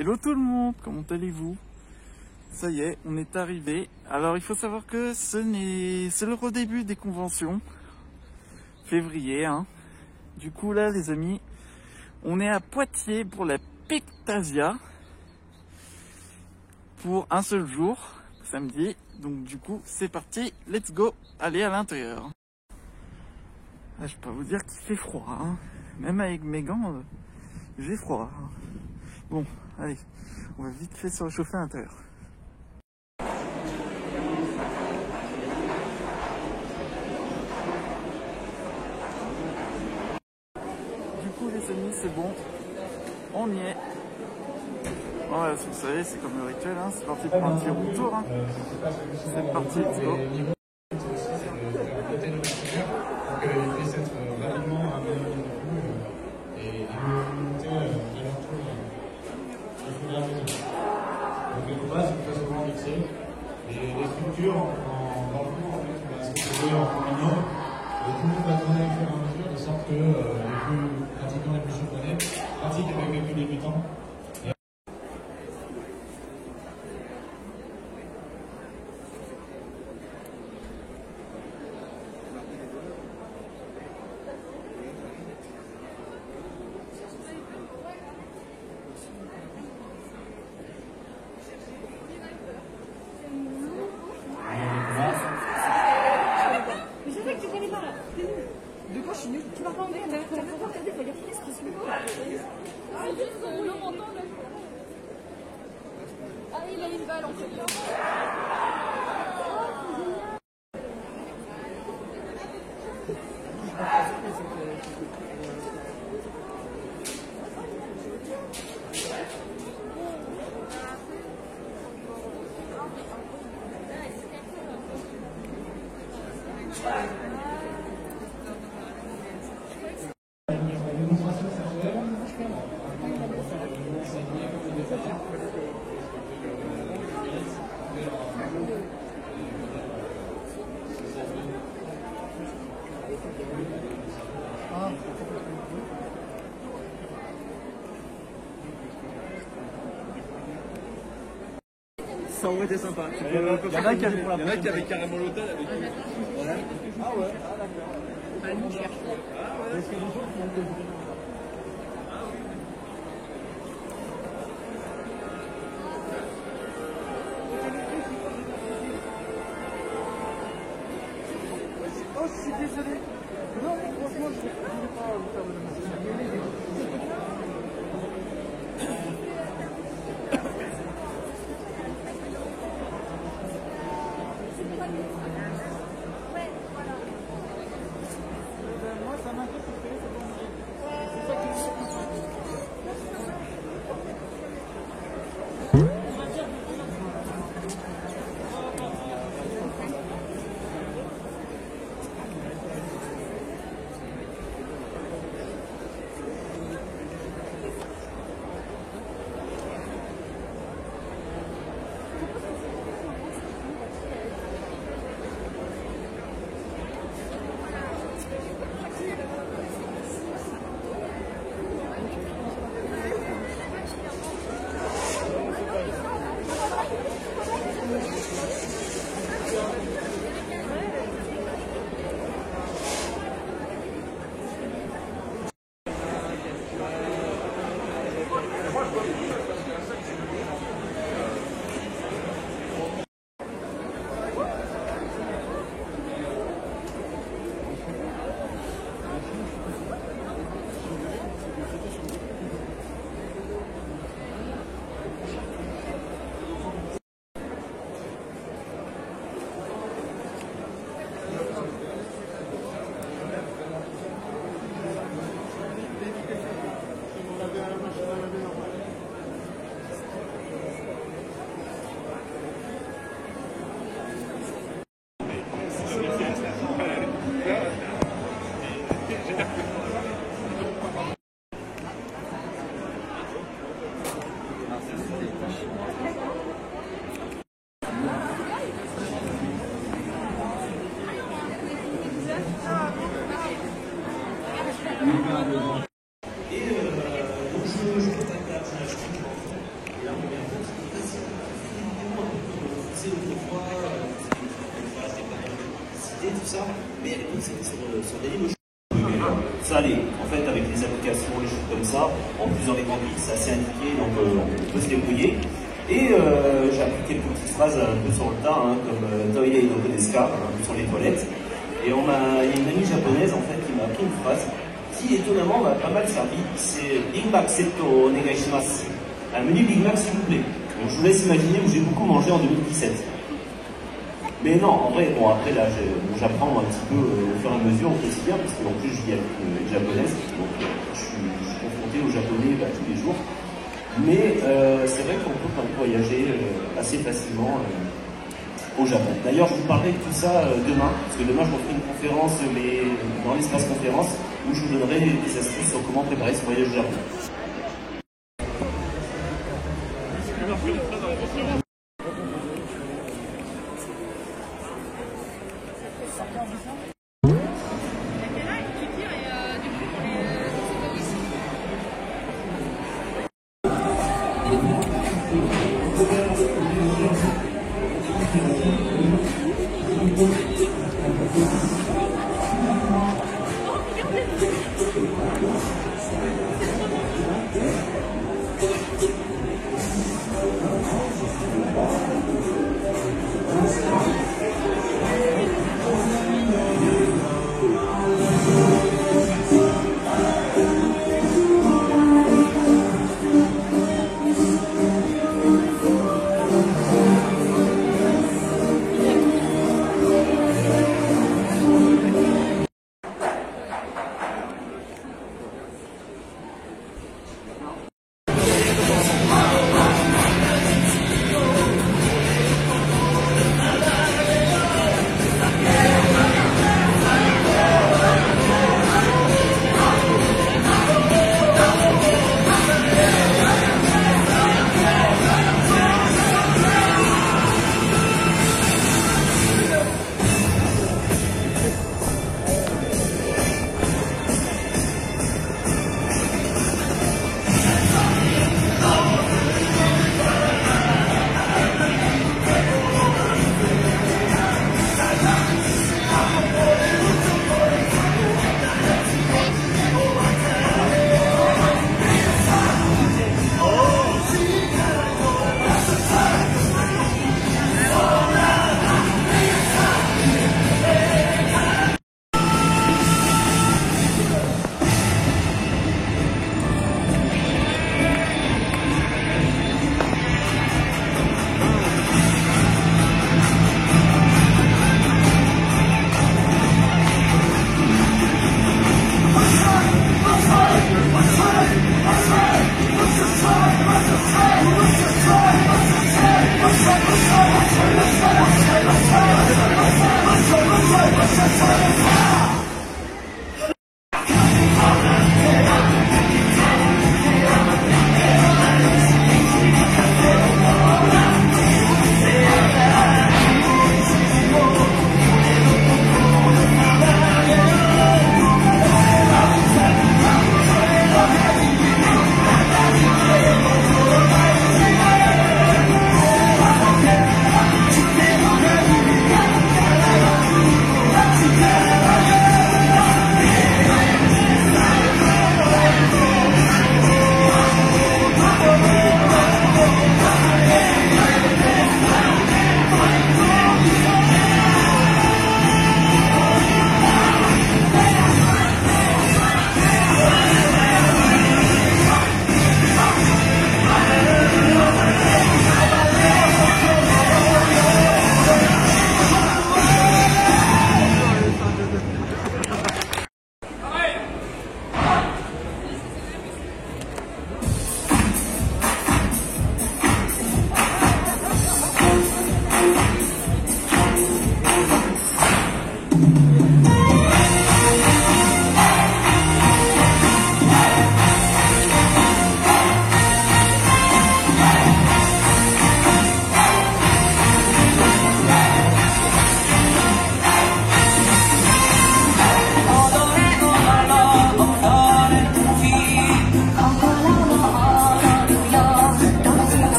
Hello tout le monde, comment allez-vous? Ça y est, on est arrivé. Alors il faut savoir que c'est le redébut des conventions. Février, hein. Du coup là les amis, on est à Poitiers pour la Pictasia. Pour un seul jour, samedi. Donc du coup c'est parti, let's go, allez à l'intérieur. Ah, je peux vous dire qu'il fait froid, hein. Même avec mes gants, j'ai froid. Bon, allez, on va vite fait se réchauffer à l'intérieur. Du coup les amis, c'est bon, on y est. Voilà, vous savez, c'est comme le rituel, hein. C'est parti pour un petit retour. Hein. C'est parti, let's go. Les structures dans le cours, en fait, on va se retrouver en communion. Et tout le monde va tourner au fur et à mesure, de sorte que les plus pratiquants, les plus chevronnés pratiquent avec les plus débutants. De quoi je suis nulle? Tu vas pas en dire, t'as pas regardé, faut dire qu'est-ce qui se passe. Ah, il a une balle en fait. Ça aurait été sympa. Il y en a qui avaient carrément l'hôtel avec eux. Ah ouais, ah d'accord. Mon cher. Oh, je suis désolé. Non, franchement, je ne voulais pas vous faire de mal. Moi, ça m'inquiète parce que c'est ça qui sais, autrefois, c'était tout ça, mais à l'époque, c'était sur Dailymotion. Ça, en fait, avec les applications, les choses comme ça, en plus dans les graphiques, c'est assez indiqué, donc on peut se débrouiller. Et j'ai appris quelques petites phrases un peu sur le tas, hein, comme Toilet no Kodeska, un peu sur les toilettes. Et il y a une amie japonaise en fait qui m'a appris une phrase qui étonnamment m'a pas mal servi. C'est Big Mac Setto Onegaishimasu. Un menu Big Mac s'il vous plaît. Donc je vous laisse imaginer où j'ai beaucoup mangé en 2017. Mais non, en vrai, bon après là, j'apprends un petit peu au fur et à mesure au quotidien, parce qu'en plus je vis avec une japonaise, donc je suis confronté au japonais tous les jours. Mais c'est vrai qu'on peut quand même voyager assez facilement au Japon. D'ailleurs, je vous parlerai de tout ça demain, parce que demain je vous ferai une conférence dans l'espace conférence où je vous donnerai des astuces sur comment préparer ce voyage au Japon.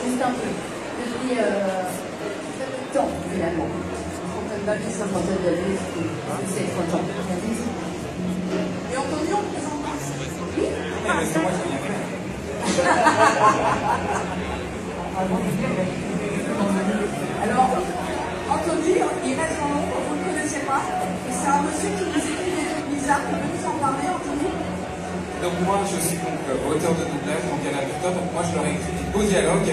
juste un peu. Depuis peu de temps, finalement. On ne pas plus cinquantaine d'années, c'est 30 ans. Et Anthony, on présente pas? Oui. C'est moi qui viens faire. Alors, Anthony, il reste en nom, vous ne le connaissez pas. Et c'est un monsieur qui nous écrit des trucs bizarres. Tu peux nous en parler, Anthony? Donc moi je suis donc auteur de doublage, donc Yann Alberta, donc moi je leur ai écrit des beaux dialogues,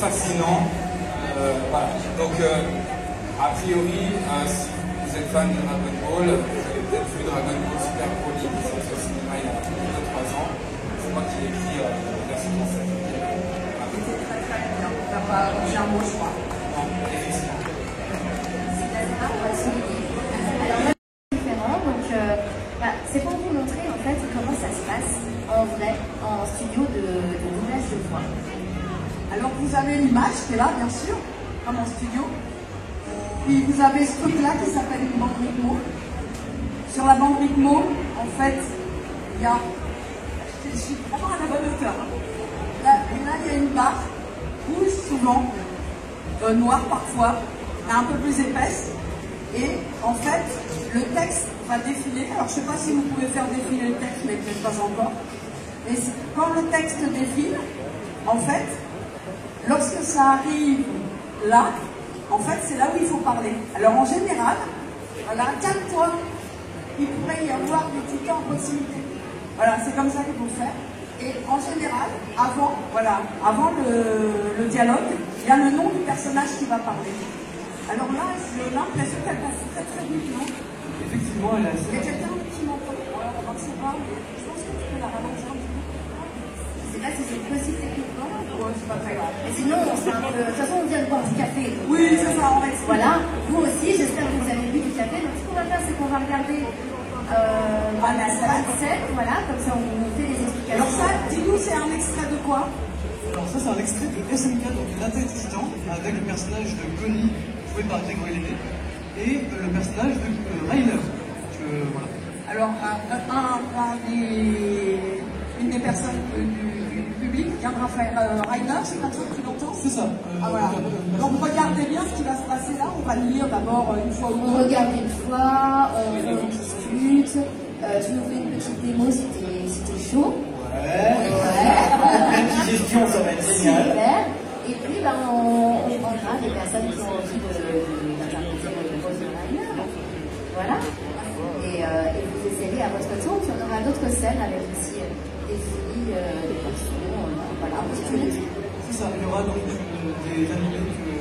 fascinants, voilà. Donc a priori, si vous êtes fan de Dragon Ball, vous avez peut-être vu Dragon Ball Super Broly qui est sorti au cinéma il y a 2-3 ans, c'est moi qui ai écrit la version française. Voilà. C'était très très bien, t'as pas changé un mot je crois. Non, effectivement. C'est pour vous montrer en fait comment ça se passe en vrai, en studio de doublage de voix. Alors vous avez l'image qui est là bien sûr, comme en studio. Puis vous avez ce truc là qui s'appelle une bande rythmo. Sur la bande rythmo, en fait, il y a... Je suis vraiment à la bonne hauteur. Là, il y a une barre rouge souvent. noire parfois, un peu plus épaisse. Et en fait, le texte va défiler. Alors je ne sais pas si vous pouvez faire défiler le texte, mais peut-être pas encore. Et quand le texte défile, en fait, lorsque ça arrive là, en fait, c'est là où il faut parler. Alors en général, voilà, calme-toi. Il pourrait y avoir des titans en proximité. Voilà, c'est comme ça qu'il faut faire. Et en général, avant le dialogue, il y a le nom du personnage qui va parler. Alors là, j'ai l'impression qu'elle passe très très vite, non? Effectivement, elle a assez... Il y a quelqu'un qui m'entend. Alors, on ne sait pas, mais je pense que tu peux la ralentir un petit peu. Je ne sais pas si c'est possible techniquement. Ouais, c'est pas très grave. Mais sinon, de toute façon, on vient de boire du café. Donc, Oui, c'est ça, on va expliquer. Voilà, vous aussi, j'espère que vous avez bu du café. Donc, ce qu'on va faire, c'est qu'on va regarder la scène, voilà, comme ça, on fait les explications. Alors ça, dis-nous, c'est un extrait de quoi? Alors ça, c'est un extrait de SNK, donc l'Attaque des Titans, avec le personnage de Connie, joué par Grégory Lenné, et le personnage de Rainer. Voilà. Alors, une des personnes du public viendra faire Rainer, c'est comme ça que tu l'entends? C'est ça. Voilà. Donc regardez bien ce qui va se passer là. On va le lire d'abord une fois ou On deux. regarde une fois, on discute, tu nous fais une petite démo si t'es chaud. Même digestion, ça va être génial. Super. Et puis, on prendra des personnes qui ont envie d'interpréter le rôle de Rainer. Voilà. Et vous essayerez à votre tour. Puis on aura d'autres scènes avec aussi des filles, des garçons. Voilà, on se tourne. C'est ça, il y aura donc des animés que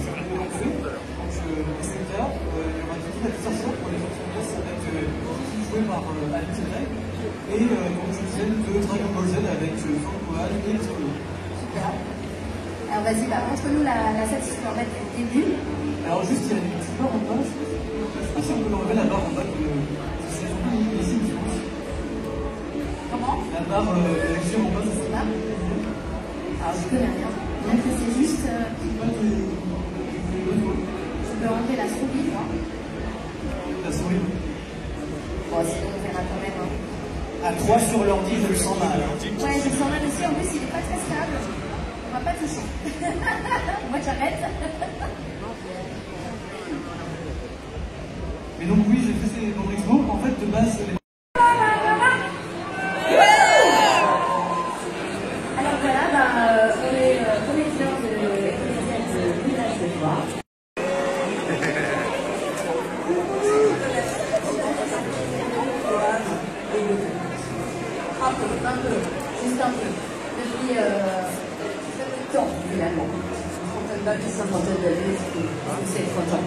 certains ont fait. Donc SNK, il y aura des filles à des sorcières pour les autres pièces avec joué par Alice Zedek. Et donc une scène de Dragon Ball Z avec Frank Gohan et les Solo. Super. Alors vas-y, montre-nous la scène si tu peux en mettre du début. Alors juste, il y a une petite barre en bas. Je sais pas si on peut l'enlever la barre en bas de... C'est ici, je pense. Comment? La barre lecture en bas, c'est C'est ça. là. Alors je connais rien. Donc c'est juste... je peux enlever la souris, moi. La souris. Bon, sinon on verra quand même. Hein. À 3 sur l'ordi, je le sens mal. Ouais, je sens mal aussi. En plus, il n'est pas très stable. On va pas toucher. Moi, j'arrête. Mais donc oui, j'ai fait mon expo. En fait, de base, Alors voilà, on est comédien de Village de Joie. Un peu, juste un peu. Depuis très peu de temps, finalement. Une cinquantaine d'années, c'est 30 ans.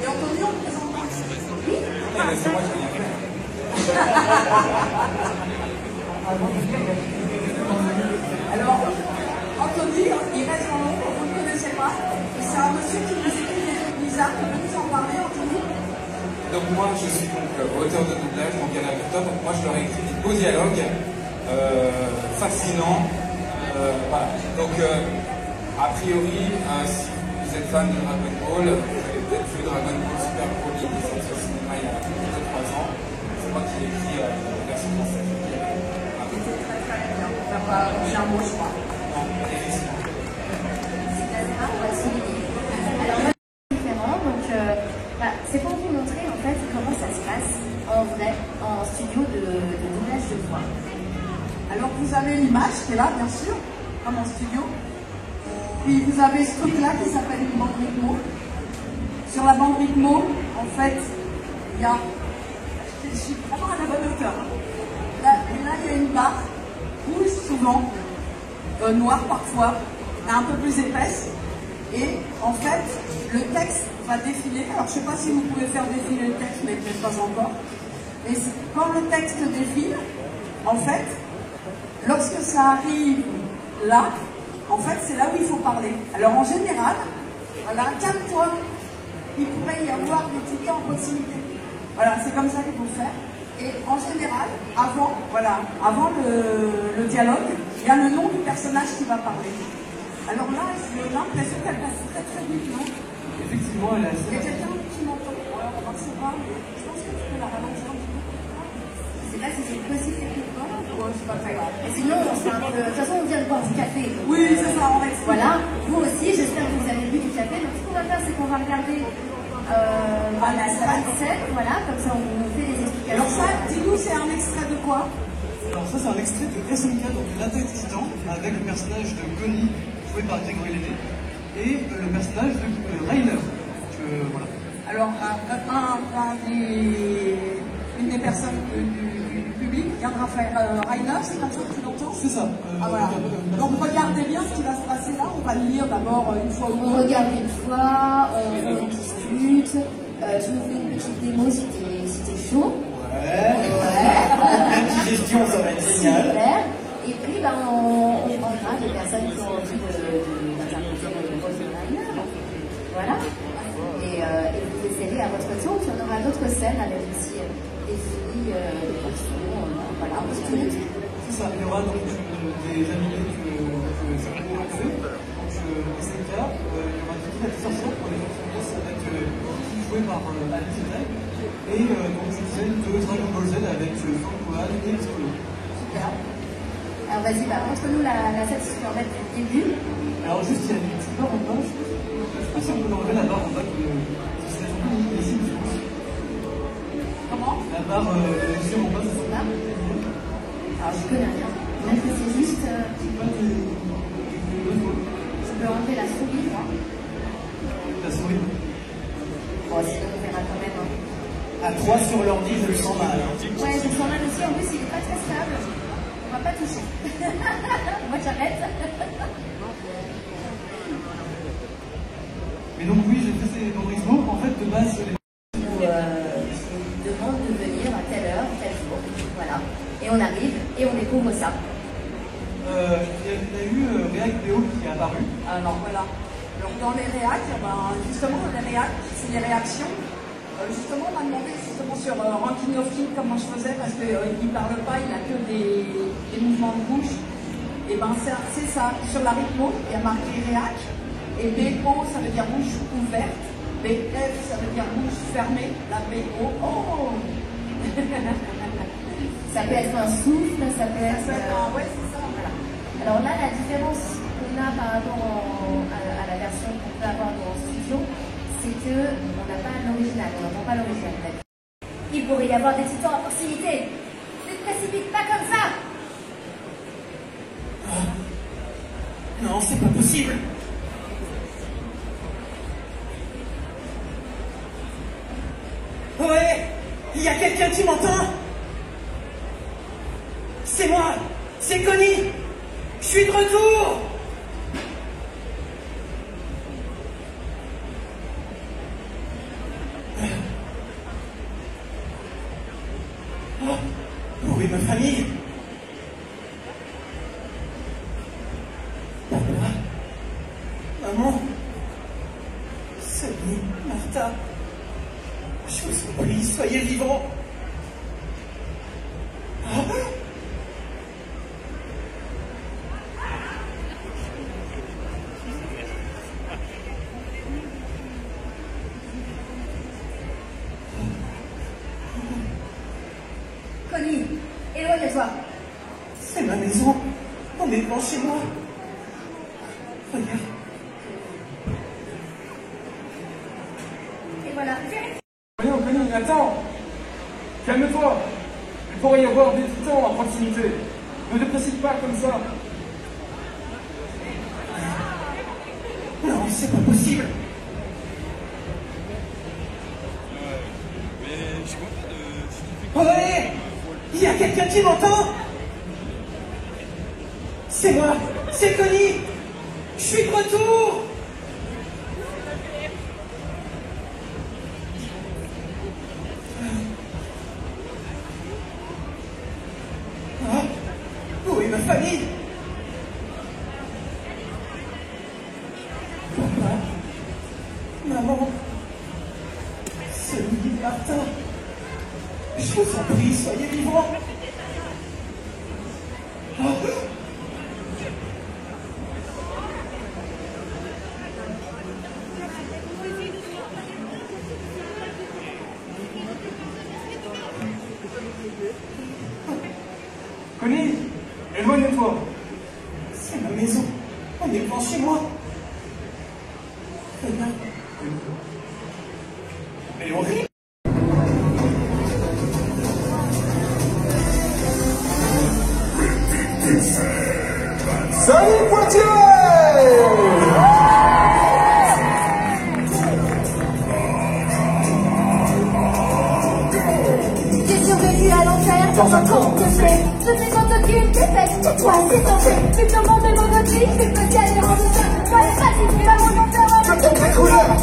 Et Anthony, on présente pas. Oui, C'est moi qui viens faire. Alors, Anthony, il reste dans l'ombre, vous ne le connaissez pas. Et c'est un monsieur qui nous écrit des trucs bizarres. Tu peux nous en parler, Anthony? Donc moi, je suis donc auteur de doublage, donc il y en a plutôt. Donc moi, je leur ai écrit des beaux dialogues, fascinants. Voilà. Donc, a priori, si vous êtes fan de Dragon Ball, vous avez peut-être vu Dragon Ball Super Broly qui est sorti au cinéma il y a 2-3 ans. C'est moi qui ai écrit la version française. Voilà. On n'a pas dit un mot, je crois. Non, effectivement. on va souligner. Alors là, c'est différent, donc c'est pour vous montrer en fait comment ça se passe en vrai, en studio de doublage de voix. Alors vous avez l'image qui est là, bien sûr, comme en studio. Puis vous avez ce truc-là qui s'appelle une bande rythmo. Sur la bande rythmo, en fait, il y a... Je suis vraiment à la bonne hauteur. Là, il y a une barre rouge souvent, noire parfois, un peu plus épaisse. Et en fait, le texte va défiler. Alors je ne sais pas si vous pouvez faire défiler le texte, mais peut-être pas encore. Et quand le texte défile, en fait, lorsque ça arrive là, en fait, c'est là où il faut parler. Alors en général, voilà, calme-toi. Il pourrait y avoir des titans en proximité. Voilà, c'est comme ça qu'il faut faire. Et en général, avant le dialogue, il y a le nom du personnage qui va parler. Alors là, j'ai l'impression qu'elle passe très très vite, non? effectivement, elle a assez... Il y a quelqu'un qui m'entend. Alors, on ne sait pas, mais je pense que tu peux la ralentir un petit peu. sais pas si c'est possible techniquement. Ouais, c'est pas très grave. Et sinon, on se fait un peu... De toute façon, on vient de boire du café. Donc, Oui, c'est ça, on va expliquer. Voilà. Vous aussi, j'espère que vous avez bu du café. Donc, ce qu'on va faire, c'est qu'on va regarder la scène. Voilà, comme ça, on fait des explications. Alors ça, dis-nous, c'est un extrait de quoi? Alors ça, c'est un extrait de SNK, donc l'Attaque des Titans, avec le personnage de Connie, joué par Grégory Lenné, et le personnage de Rainer. Voilà. Alors, une des personnes du public viendra faire Rainer, c'est comme ça que tu l'entends? C'est ça. Ah, voilà. Donc regardez bien ce qui va se passer là. On va le lire d'abord une fois ou deux. On regarde une fois, on discute. Tu nous fais une petite démo si t'es chaud. Ouais. Une petite gestion, ça va être génial. Super. Et puis, on prendra des personnes qui ont envie d'interpréter le rôle de Rainer. Voilà. Et vous essayerez à votre tour. Puis on aura d'autres scènes avec aussi des filles, des garçons. Voilà, on se tourne. C'est ça. Il y aura donc des animés que certainement on fait. Donc, SNK, il y aura des sorcières pour les gens qui connaissent avec joué par Alice Zedek. Et donc, je disais de Dragon Ball Z avec Frank Poal et Piccolo. Super. Alors, vas-y, montre-nous la scène si tu peux en mettre du début. Alors, juste, il y a une petite barre en bas. Je sais pas si on peut enlever la barre en bas c'est ici. Comment? La barre deuxième en bas, c'est ça. Alors, je connais rien. Peut-être que c'est juste. C'est pas des. Je peux enlever la souris, moi. La souris. Bon, sinon, on verra quand même. À 3 sur l'ordi, je le sens mal. Ouais, je le sens mal aussi. En plus, il est pas très stable. On va pas toucher. Moi, j'arrête. Mais donc, oui, j'ai fait ces Dorismo. En fait, de base, les. Je demande de venir à telle heure, tel jour. Voilà. Et on arrive et on découvre ça. Il y a eu React Vidéo qui est apparu. Alors voilà. Alors dans les réacs, justement, les réacs, c'est les réactions. Justement, on m'a demandé justement sur Ranking of King comment je faisais parce qu'il ne parle pas, il n'a que des mouvements de bouche. Et ben c'est ça. Sur la rythmo, il y a marqué réac. Et BO, ça veut dire bouche ouverte. BF, ça veut dire bouche fermée. La BO, oh. Ça peut être un souffle, ça peut être. Ouais, c'est ça. Voilà. Alors là, la différence qu'on a par rapport à la version qu'on peut avoir dans le studio, c'est qu'on n'a pas l'original, on n'entend pas l'original. Il pourrait y avoir des titans à proximité. Ne te précipite pas comme ça. Non, c'est pas possible. Ouais, il y a quelqu'un qui m'entend? C'est moi, c'est Connie. Je suis de retour. Oh, où est ma famille? Papa, maman, Sally, Martha, je vous en prie, soyez vivants. Oh. Connie, éloigne-toi. C'est ma maison. On est devant chez moi. Regarde. Et voilà. Connie, attends. Calme-toi. Il pourrait y avoir des titans à proximité. Ne te précipite pas comme ça. Non, c'est pas possible. Ouais, il y a quelqu'un qui m'entend? C'est moi, c'est Connie. Je suis de retour. Oh, où est ma famille? Papa, maman, Sally, Martin. Je vous en prie, soyez vivants. Oh. éloigne-toi. C'est ma maison. On est loin chez moi. Mais horrible. Salut Poitiers! J'ai survécu à l'enfer dans un conte de fées. Je fais quand aucune défaite, c'est toi, c'est tenté. Tu te demandes de mon outil, je suis petit à l'erreur de ça. Moi, les pratiques, tu vas mon enfer avec toutes les couleurs.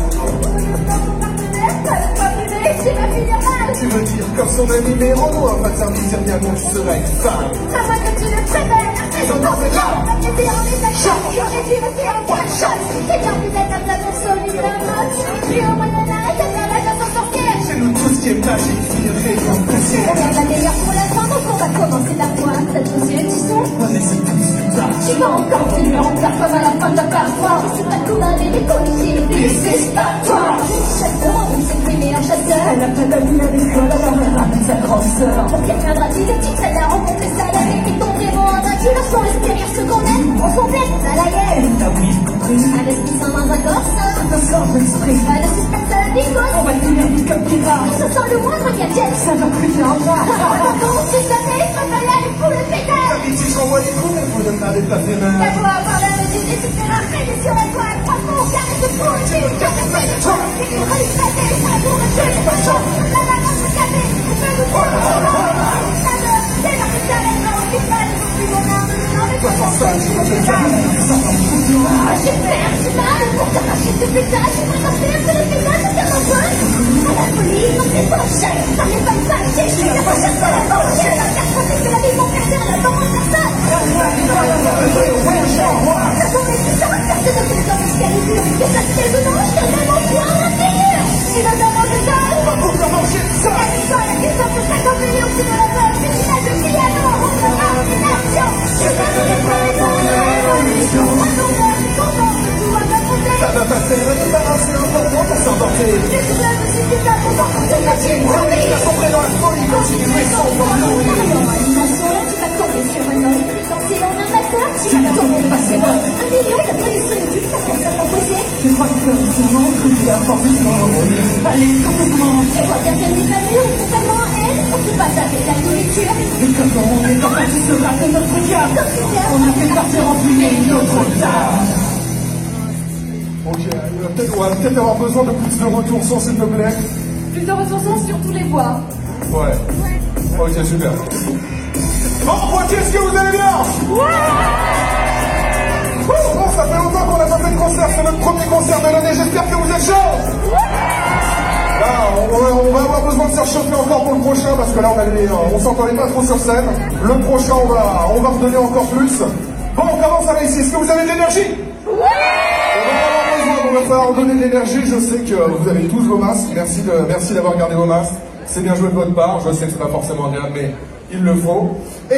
Tu vas finir mal. Tu veux dire comme son ami Méro, un pas de service rien donc tu serais une femme. À moins que tu le préfères, j'entends c'est là. La piété en est d'accord, j'aurais dû rester en one shot. C'est bien plus d'être un plateau solide, la note. Je suis au Moyen-Âge, t'as bien l'âge à s'en sortir. C'est nous tous qui est magique, finirait comme pressé. Regarde la meilleure pour la fin, donc on va commencer par toi. Cette société, tu sais. On est c'est tout plus tard. Tu vas encore finir en faire comme à la fin de la parfois. Je suis pas condamné, mais corrigé, mais c'est pas toi. Chasseur, on s'est primé un chasseur. Elle a pas d'amis à l'école, alors elle ramène sa grande sœur. Pour qu'elle viendra-t-il de petite, elle a rencontré sa lèvre. Et ton vraiment un vaincu, lorsqu'on laisse périr ce qu'on aime. On complète, ça la gueule. T'as oui compris. Un esprit sans main d'un corps, ça. Un sort d'esprit. Pas de suspense à la bigos. On va finir vite comme pirate. On se sent le moindre gadget. Ça va plus bien en bas. Donc, si ça fait, je préfère aller pour le pétard. Et si j'envoie les coups, vous ne m'avez pas fait mal. La voix par la mesure des super arrêtés sur la toile. Franchement, on carré de fou. J'ai eu qu'à faire de toi. Et une rue fatée, ça tourne, je n'ai pas de chance. La balance se café, je peux nous faire le temps. C'est la plus calée, non, c'est pas le plus bon âme. Non, mais toi, sans ça, je peux pas. J'ai perdu mal pour t'arracher ce pétage. Je vais faire que le pétage se termine un peu. À la folie, on s'est penché. Ça n'est pas fâché, je suis la recherche de la banque. J'ai la carte parce que la vie m'en perdait en attendant personne. La journée qui sera percée de plus en plus calibure. Que ça se fait dedans, je te donne mon poing à la figure. Tu veux d'abord de ça? Pas pour commencer ça. La victoire, la question de 50 millions, tu me la veux. Mais tu l'as de piano, on se marre une action. Je vais te réparer ton révolution. À ton heure, je suis content que tout va t'apporter. Ça va passer, mais c'est pas grave, c'est important pour s'emporter. Les problèmes aussi plus tard, on va porter la tienne. Oui, la sombrer dans la folie, continuer sans L'animation, tu vas tomber sur un homme. Danser en un matin, tu vas tomber passer bon. 1 million de produits sur YouTube, ça commence à t'imposer. Je crois que c'est mon truc, il y a forcément. Allez, complètement. Tu vois bien qu'elle n'est pas mûre, totalement en haine. Pour tu passes avec la nourriture. Et comment on est quand tu seras de notre cœur. On a fait partir en fumée notre tard. Ok, on va peut-être avoir besoin de plus de retour son, s'il te plaît. Plus de ressources sur tous les voix. Ouais. Ok, super. Bon, Poitiers, est-ce que vous allez bien? Bon, ça fait longtemps qu'on n'a pas fait de concert, c'est notre premier concert de l'année, j'espère que vous êtes chauds. Là, on va avoir besoin de se réchauffer encore pour le prochain, parce que là, on s'entendait pas trop sur scène. Le prochain, on va redonner encore plus. Bon, on commence avec ici, est-ce que vous avez de l'énergie? On va falloir donner de l'énergie, je sais que vous avez tous vos masques, merci d'avoir gardé vos masques, c'est bien joué de votre part, je sais que c'est pas forcément agréable, mais il le faut. Et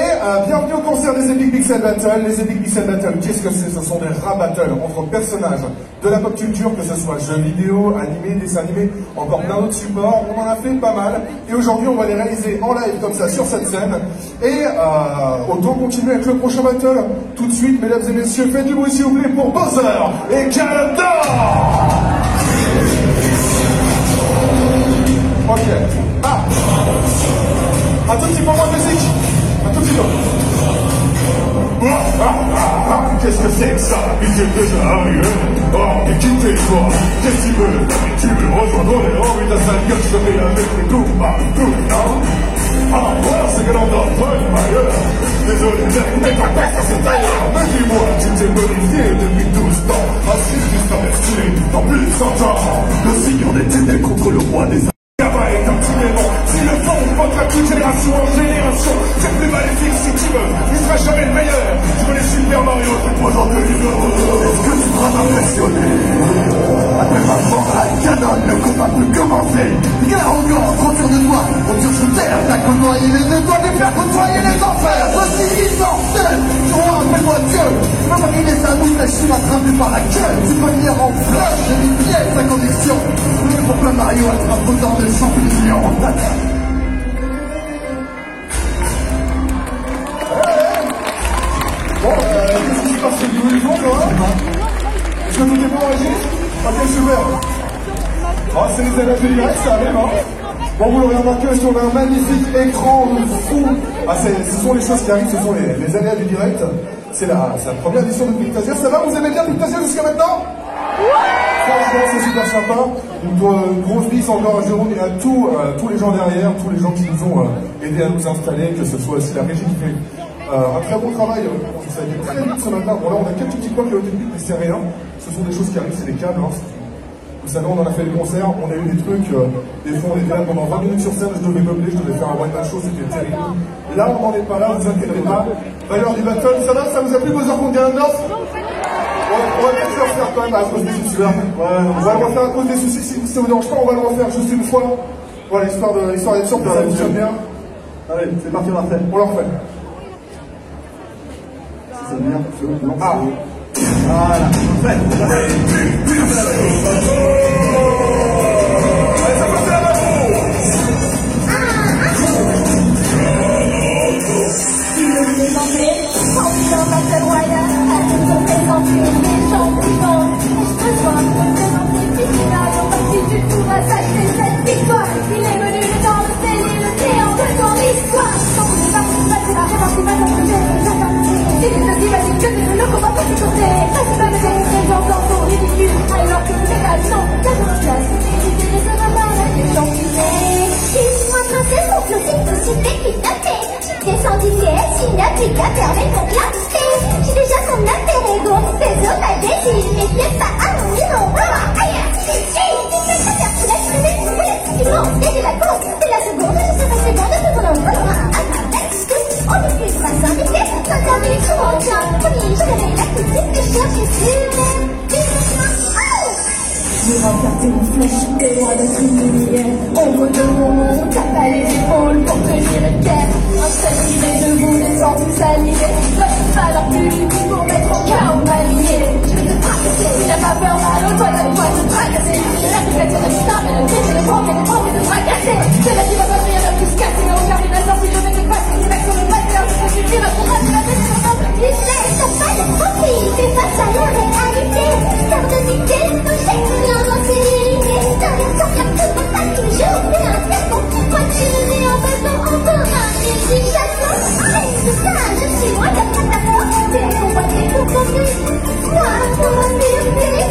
bienvenue au concert des Epic Pixel Battle. Les Epic Pixel Battle, qu'est-ce que c'est? Ce sont des rap battles entre personnages de la pop culture, que ce soit jeux vidéo, animés, dessins animés, encore plein d'autres supports, on en a fait pas mal, et aujourd'hui on va les réaliser en live comme ça sur cette scène, et autant continuer avec le prochain battle, tout de suite, mesdames et messieurs, faites du bruit s'il vous plaît pour Bowser et Canada. Ok. Ah, un tout petit peu moins de musique. Un tout petit peu. Qu'est-ce que c'est que ça? Il t'est déjà arrivé. Oh, et qui t'es toi? Qu'est-ce que tu veux? Tu veux rejoindre les rangs, mais ta sale gueule, je te mets avec les coups partout, non? Ah, voilà, c'est que l'on donne ailleurs. Désolé, mais ta personne c'est ailleurs. Mais dis-moi, tu t'es modifié depuis 12 ans. Assis, tu serais stylé dans plus de 100 ans. Le seigneur des ténèbres contre le roi des Gaba est un petit démon. Si le fond votre toute génération en génération, c'est plus maléfique si tu veux. Il sera jamais le meilleur. Je connais Super Mario, moi j'en ai une. Est-ce que tu seras impressionné? Après ma morale, canon, le combat peut commencer. Quel arrogant, trop sûr de toi. On tire sous terre, t'as côtoyé les deux doigts des pères, côtoyer les enfers. Voici immortel. Toi, appelle-moi Dieu. Même avec les anneaux, la chine attrapée par la queue. Tu peux venir en flash, j'ai mis pied sa conviction. Pourquoi Mario attrape autant de champignons? se passe au niveau du fond, quand même? Est-ce que tout est bon, Régis? Ok, super. Oh, c'est les élèves du direct, ça arrive, hein? Bon, vous l'aurez remarqué, on a un magnifique écran fou. Ah, ce sont les choses qui arrivent, ce sont les aléas du direct. C'est la première édition de Pictasia. Ça va, vous aimez bien Pictasia jusqu'à maintenant? Franchement, c'est super sympa. Une grosse bise encore à Jérôme et à tous les gens derrière, tous les gens qui nous ont aidés à nous installer, que ce soit aussi la régie qui fait un très bon travail. Ça a été très vite ce matin. Bon, là, on a quelques petits points qui ont été techniques, mais c'est rien. Ce sont des choses qui arrivent, c'est des câbles. Hein. Vous savez, on en a fait des concerts, on a eu des trucs, des fois on était là pendant 20 minutes sur scène, je devais meubler, je devais faire un one-man show, c'était terrible. Là, on n'en est pas là, vous inquiétez pas. Valeur du battle, ça va, ça vous a plu vos heures qu'on gagne un offre? On va peut-être le refaire quand même à cause des soucis. Ouais, on va le refaire à cause des soucis, si ça vous dérange pas, on va le refaire juste une fois. Voilà, l'histoire d'être sûr que ça fonctionne bien. Allez, c'est parti, on la refait. On la refait. Si ça vient, ah. Voilà, fait. Allez, ça passe à la main. Tu veux me demander, quand tu dans ma tête royale, à tout ton présenter les gens vivants. Je te vois, présenter tes scénarios, parce que tu pourras s'acheter cette victoire. Il est venu le temps de sceller le néant de ton histoire. Quand tu es parti, tu vas répartir ma compréhension. Si tu te dis, vas-y, que tu ne le comprends pas, c'est côté. Ça se passe avec des gens dans ton ridicule. Alors que c'est la non, t'as ton place. Et tu ne seras pas là, les gens qui naissent. Dis-moi, princesse, mon closet, société qui t'a fait. Descendu pièce, inapplicable, permet ton clarté. J'ai déjà son alter ego, tes hommes à désirs. Et c'est pas à mon niveau, voilà, aïe, c'est chill. C'est pas faire tout la cheminée, tu montes, et la course. C'est la seconde, je serai seconde, c'est ton nom, voilà, on ne peut pas s'inviter, ça t'invite sur mon cœur. Oui, je connais la critique que je cherche sur je vais remporter une flèche, t'es loin d'être humilié. On veut de mon nom, tape à les épaules pour tenir une guerre. Un seul idée de vous, les gens tous alignés. Ne pas leur plus pour mettre au chaos manié. Je vais te tracasser, il n'a pas peur, mal au doigt, de te tracasser. J'ai l'application de putain, mais le pied, j'ai les trempes et de tracasser. C'est là qui va pas rien de plus casser. Au carré d'un sort, si je vais te passer, c'est l'action de passer, je peux suffire à ton rater la tête sur ton temple. Les flèches sont pas les profils, c'est face à la réalité. Faire de l'idée, de chèque, rien dans ces lignes. Dans les temps, y'a tout le temps, toujours plus un serpent. Moi, tu le mets en besoin encore un épi chassant. Mais c'est ça, je suis moi, t'as pas ta peur. T'es convoité pour conduire. Moi, pour un mire,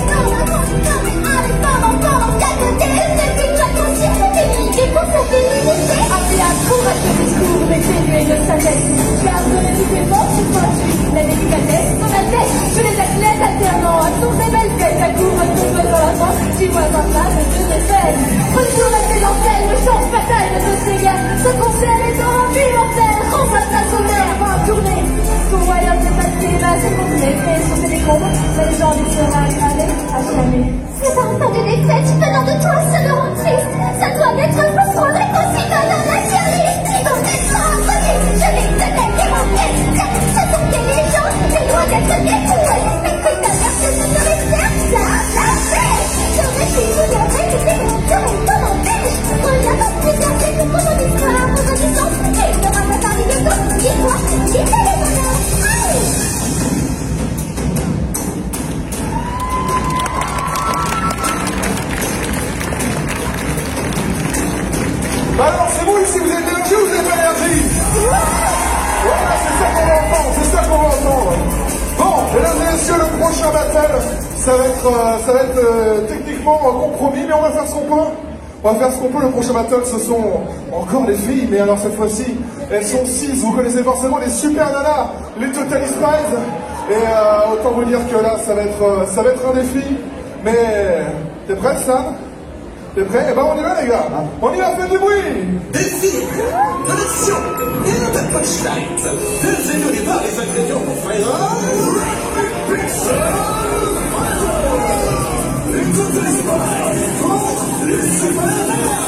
comme un candidat, mais avec pendant, qu'à côté, c'est plus toi ton chien. T'es pour ton féminité. Appelé à court à ce discours, mais c'est lui de sa tête. J'ai abandonné tous tes forces, c'est toi, tu la délicatesse, ton tête. Je les athlètes alternant à ton belle fête. À court, à ton dans la France, tu vois dans ça, je te défais. Retour à tes dentelles, le chant fatal de nos Seigneurs. Ce concert est en rempli mortel, remplace ta sommeur avant la tournée. Ton royaume s'est passé, là c'est pour les faits sur tes décombres. Les gens lui sera aggravés à jamais. Ces enfants de défaite venant de toi se rend triste. Ça doit être frustrant d'être aussi dans la nationaliste. Ils vont être envoyés, je vais te taquer mon pied. Ça tourne les gens, c'est loin d'être détruit. Mais que ta mère se réserve, ça la fait. Je réfléchis, je réfléchis, je m'empêche. Regarde pas plus tard, c'est tout pour ton histoire, pour ton histoire. Et il n'aura pas parlé de toi, dis-moi, dis-moi les bonheurs. Bah alors, c'est vous ici, vous êtes énergie ou vous êtes énergie? Voilà, c'est ça qu'on va entendre, c'est ça qu'on va entendre. Bon, mesdames et messieurs, le prochain battle, ça va être techniquement un compromis, mais on va faire ce qu'on peut. On va faire ce qu'on peut. Le prochain battle, ce sont encore les filles, mais alors cette fois-ci, elles sont 6. Vous connaissez forcément les super nanas, les Totally Spies. Et autant vous dire que là, ça va être un défi. Mais t'es prêt, Sam? T'es prêt? Eh ben on y va, les gars. On y va, faites du bruit. Défi, connexion et un punchline. Deuxième au départ, les ingrédients pour faire un pixel. Les Totally Spies contre les super nanas.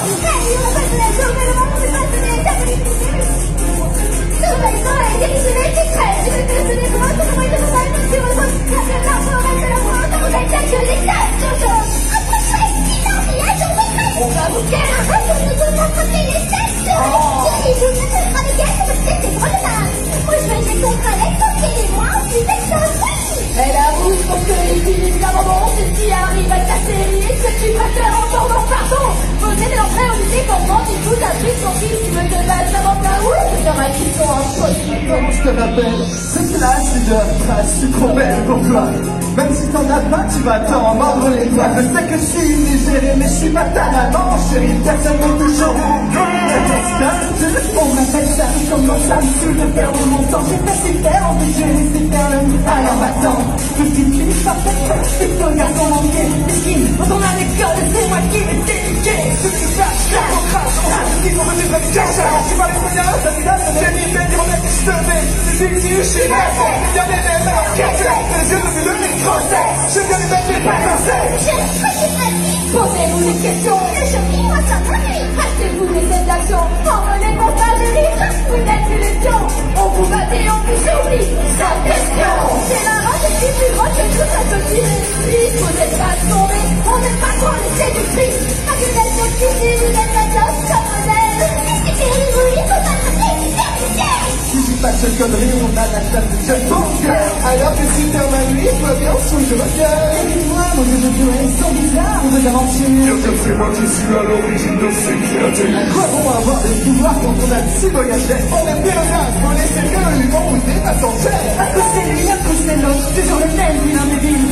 On va vous faire un peu de rattraper les têtes. Je vous mettrai avec elle comme c'était trop de mal. Moi je vais contre Alex, et moi ensuite avec ça. pasteur en tordant pardon. Poser de l'entrée au lycée pour mentir tout à plus son fils. Tu me demandes avant ta oui, c'est dans ma question en poste. Comment je te rappelle, cette classe de trace, je suis trop belle pour toi. Même si t'en as pas, tu vas t'en mordre les doigts. Je sais que je suis légère, mais je suis pas ta maman, chérie. Personne ne toujours. On m'appelle ça, comment ça me saoule de perdre mon temps. J'ai pas su faire, en fait j'ai laissé faire le mou. Alors attends, je suis une fille parfaite, je suis ton garçon manqué. Mesquine, quand on a l'école, c'est moi qui vais t'éduquer. Je suis pas cher, on crache, on crache, on va me faire cash. Je suis pas l'espagnol, ça me donne, j'ai mis fait dire on est disturbé. C'est que je suis là, il y a des mêmes à casser. Les yeux de le micro-sec, je viens de mettre les pas français. Posez-vous des questions, et je vis moi ça m'ennuie. Achetez-vous des scènes d'action, emmenez mon pas de rire. Vous n'êtes plus les pions, on vous battait, on vous oublie. Sa question, c'est la race qui est plus grosse que tout ça peut tirer. Vous n'êtes pas tombés, on n'est pas trop laissé du prix. À que vous êtes des petits, vous êtes la dose comme modèle. Et c'est vous, il faut pas se Si j'ai pas de conneries, on a la table de jeune bon cœur. Alors que si t'es ma nuit, toi bien sous le regard. Et moi, mon jeu de jouer, ils sont bizarres, on veut aventures. Bien que c'est moi qui suis à l'origine de ces créatures. À quoi bon avoir des pouvoirs quand on a si voyagé? On aime bien le gaz, on laisse que le limon ou des passagers. À cause c'est lui, à cause c'est l'autre, toujours le même, vilain débile.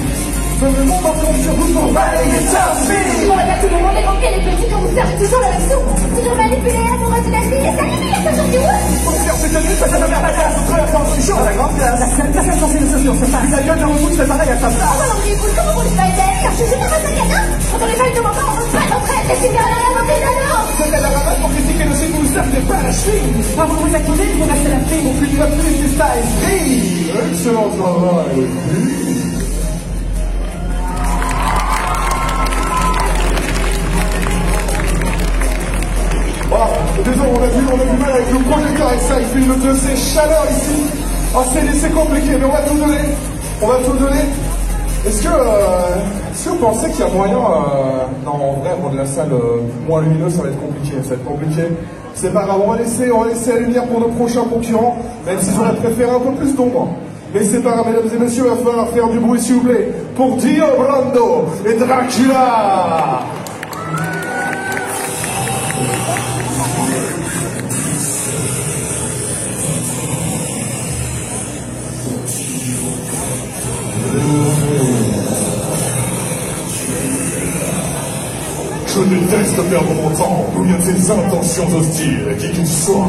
Je me montre en compte sur vous pour balayer ça, Bon, là, tout le monde est manqué, les petits quand vous servez toujours la même soupe. Toujours manipulé, amoureux de la vie, et ça limite, ça change du ouais. Pour faire cette tenue, ça va faire la classe, entre la France et chaud à la grande place. La seule personne censée de sociaux, c'est pas. La gueule de Romout, c'est pareil à sa place. Oh, alors, écoute, comment vous le faites, car je suis pas un sac à dos. Quand on les fait de mon temps, on ne pas d'entrée, les cigares à la montée d'alors. C'était la ramasse pour critiquer le chez vous, ça n'est pas la chine. Quand vous vous activez, vous restez la fille. Mon plus de plus, c'est style. Excellent travail. Désolé, on a du mal avec le projecteur et ça, il filme de ces chaleurs ici. Ah, c'est compliqué, mais on va tout donner. On va tout donner. Est-ce que vous pensez qu'il y a moyen, non, en vrai, rendre la salle moins lumineuse, ça va être compliqué, C'est pas grave, on va laisser la lumière pour nos prochains concurrents, même si j'aurais préféré un peu plus d'ombre. Mais c'est pas grave, mesdames et messieurs, il va falloir faire du bruit, s'il vous plaît, pour Dio Brando et Dracula. Je déteste perdre mon temps ou bien tes intentions hostiles, qui que tu sois,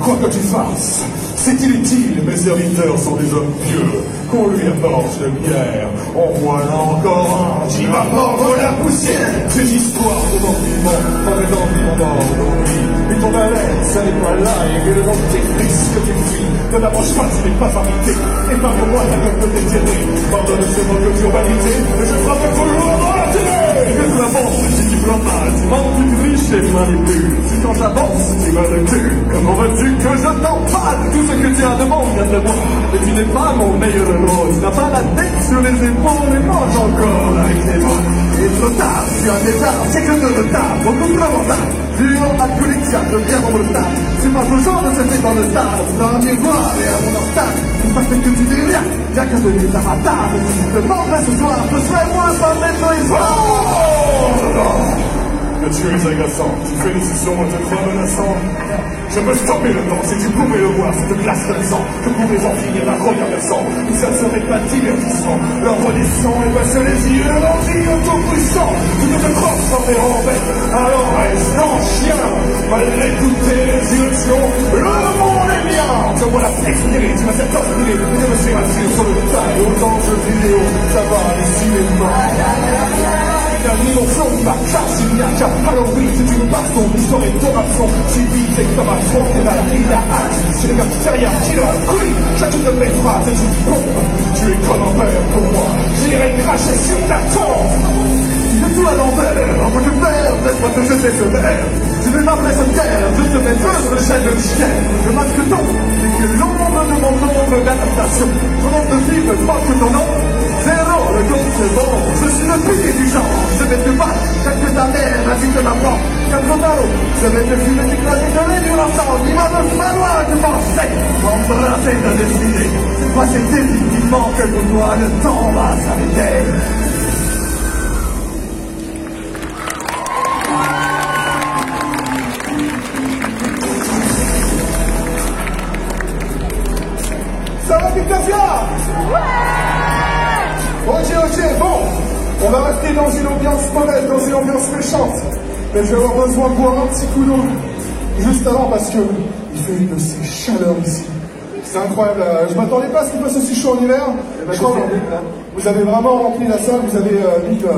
quoi que tu fasses. C'est inutile, mes serviteurs sont des hommes pieux, qu'on lui apporte de bière. En voilà encore un qui va mordre la poussière. Ces histoires de mordiment, pas d'envie d'aujourd'hui. Mais ton haleine, ça n'est pas là, et le nom de tes fils que tu fuis. Ne t'approche pas, tu n'es pas invité. Épargne-moi ta gueule peut t'étirer. Pardonne ce manque d'urbanité, mais je frappe toujours dans la télé. Que tu avances, si tu plains, tu mens, tu triches et manipules. Si quand t'avances, tu manipules. Comment veux-tu que je t'en parle? Tout ce que tu as de bon vient de moi. Mais tu n'es pas mon meilleur héros. Tu n'as pas la tête sur les épaules et mange encore avec les bras. Il est trop tard, tu as des arts, c'est que de retard, beaucoup trop en retard. Violent alcoolique, ça devient mon retard. C'est pas toujours de se faire dans le tas. Dans un miroir et à mon retard. C'est parce que tu dis rien, y'a qu'à donner ta ratable. Si tu te demandes ce soir, je serai moins pas maintenant et que tu es agaçant, tu fais des suçons et te crois menaçant. Je peux stopper le temps, si tu pouvais le voir, cette glace de sang, je pourrais en finir la regarder mais ça ne serait pas divertissant. Leur redescend et passe les yeux, remplis auto-puissant. Tu peux te transformer en bête, alors reste en chien. Malgré toutes tes illusions, le monde est bien. Je vois la flexibilité, tu m'as fait torturer, et je me suis assis sur le tas, et autant de vidéo, ça va aller cinéma. Ni mon flow, ma classe, il n'y a qu'à Halloween, c'est une baston, l'histoire est ton absent, civilisé comme un front, et la vie la hache, c'est le cafétéria qui leur couille, chacune de mes phrases est une bombe, tu es comme un père pour moi, j'irai cracher sur ta tombe. Tu fais tout à l'envers, en tant que père, laisse-moi te jeter sur terre, tu veux m'appeler sur terre, je te mets feu sur le chêne de chien, le masque tombe, c'est que l'ombre de mon ombre d'adaptation, ton nom de film porte ton nom, zéro, le compte c'est bon, je suis le pilier du genre, je vais te battre, que ta mère a dit que ma mort, je vais te fumer, t'éclater, te les dur ensemble, il va me falloir te penser, embrasser ta destinée, c'est quoi c'est définitivement que pour toi le temps va s'arrêter. dans une ambiance mauvaise, dans une ambiance méchante. Mais je vais avoir besoin de boire un petit coup d'eau juste avant parce que il fait une de ces chaleurs ici. C'est incroyable. Je m'attendais pas à ce qu'il fasse aussi chaud en hiver. Je crois que vous avez vraiment rempli la salle, vous avez mis tout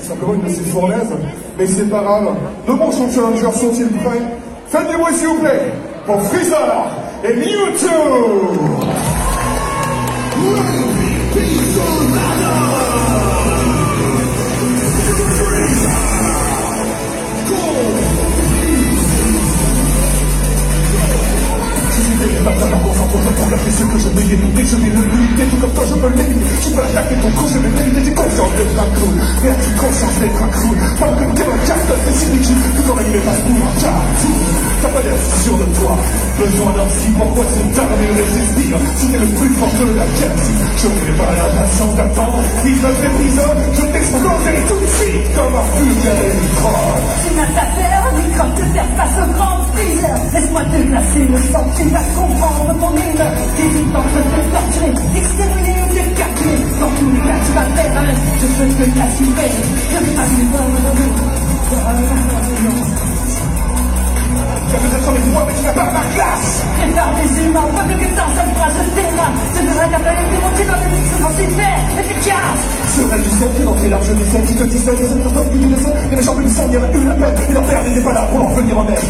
simplement une de ces fournaises. Mais c'est pas grave. Nos bons challengers sont-ils prêts? Faites du bruit s'il vous plaît pour Freezer et Mewtwo. Alors concentre-toi pour garder ce que je vais éviter. Je vais le limiter, tout comme toi je peux l'éliminer. Tu peux attaquer ton coup, je vais l'éviter. J'ai conscience d'être un clown. Et as-tu conscience d'être un clown? Pas que t'es un carte, c'est si ridicule. Tout en animé passe pour un cartoon. T'as pas l'air sûr de toi. Besoin d'un psy, pourquoi c'est tard de résister? Si t'es le plus fort de la galaxie, je n'ai pas la patience d'attendre. Il me fait prison, je t'exploserai tout de suite comme un fulgure électrode. Tu n'as pas peur, microbe, de faire face au grand Freezer. Laisse-moi te glacer le sang, tu vas comprendre mon humeur. T'hésites entre te torturer, exterminer ou te capturer. Dans tous les cas, tu vas faire un, je peux te l'assurer. Je vais pas vivre Tu as peut-être avec moi, mais tu n'as pas ma classe. Prépare des humains, pas que dans cette phrase de terrain. Je devrais t'appeler démonter dans le mix sans s'y faire, efficace. Serais du sang, dans tes larges décès, qui te disait, les autres peuvent plus du dessin. Et les gens plus sang, il y aurait eu la peine, et leur père n'était pas là pour en venir en aide.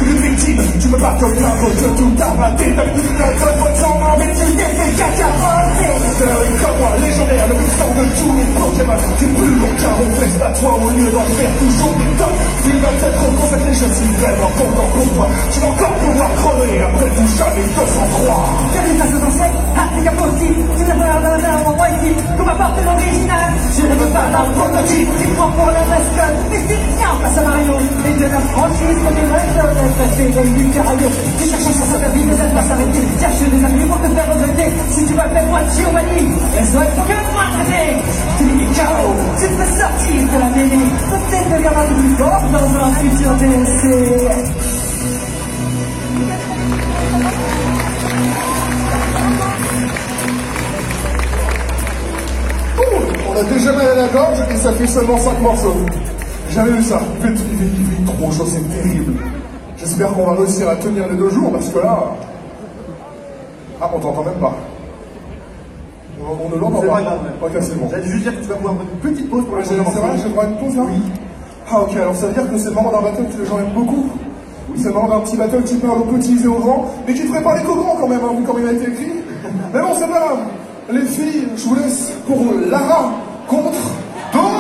Une victime, tu me bats comme un de tout a raté. T'avais toute la bonne bonne sang, mais tu t'es fait cacaroter. C'est comme moi, légendaire, le plus sang de tous les Pokémon. C'est plus long qu'un réflexe à toi, au lieu d'en faire toujours des tonnes. Il va être consacré, je suis vraiment content pour toi. Tu vas encore pouvoir crever après tout jamais 203. Quel est ta conseil? Ah, c'est capoté. Tu n'as pas d'un moment ici. Qu'on m'apporte l'original. Je ne veux pas d'un prototype. Tu prends pour la mascotte. Mais c'est bien face à Mario. Et de la franchise, comme des réseaux d'être préféré du cardio. Tu cherches sur ta vie, mais elle va s'arrêter. Cherche des amis pour te faire regretter. Si tu m'appelles moi, tu es manie. Elles doivent être que moi traiter. Tu es KO. Tu peux sortir de la mêlée. Peut-être deviendra plus fort dans un futur DLC. On a déjà mal à la gorge et ça fait seulement 5 morceaux. J'ai jamais vu ça. Il fait trop chaud, c'est terrible. J'espère qu'on va réussir à tenir les 2 jours parce que là... Ah, on t'entend même pas. On ne l'entend pas. C'est pas grave. Ok, c'est bon. J'allais juste dire que tu vas pouvoir prendre une petite pause pour la C'est vrai, j'ai le droit à une pause là? Oui. Ah ok, alors ça veut dire que c'est le moment d'un battle que les gens aiment beaucoup. C'est le moment d'un petit battle type un peu utilisé au vent, mais qui ne ferait pas les courants quand même, hein, vu comme il a été écrit. Mais bon, c'est pas grave. Les filles, je vous laisse pour Lara contre Dora.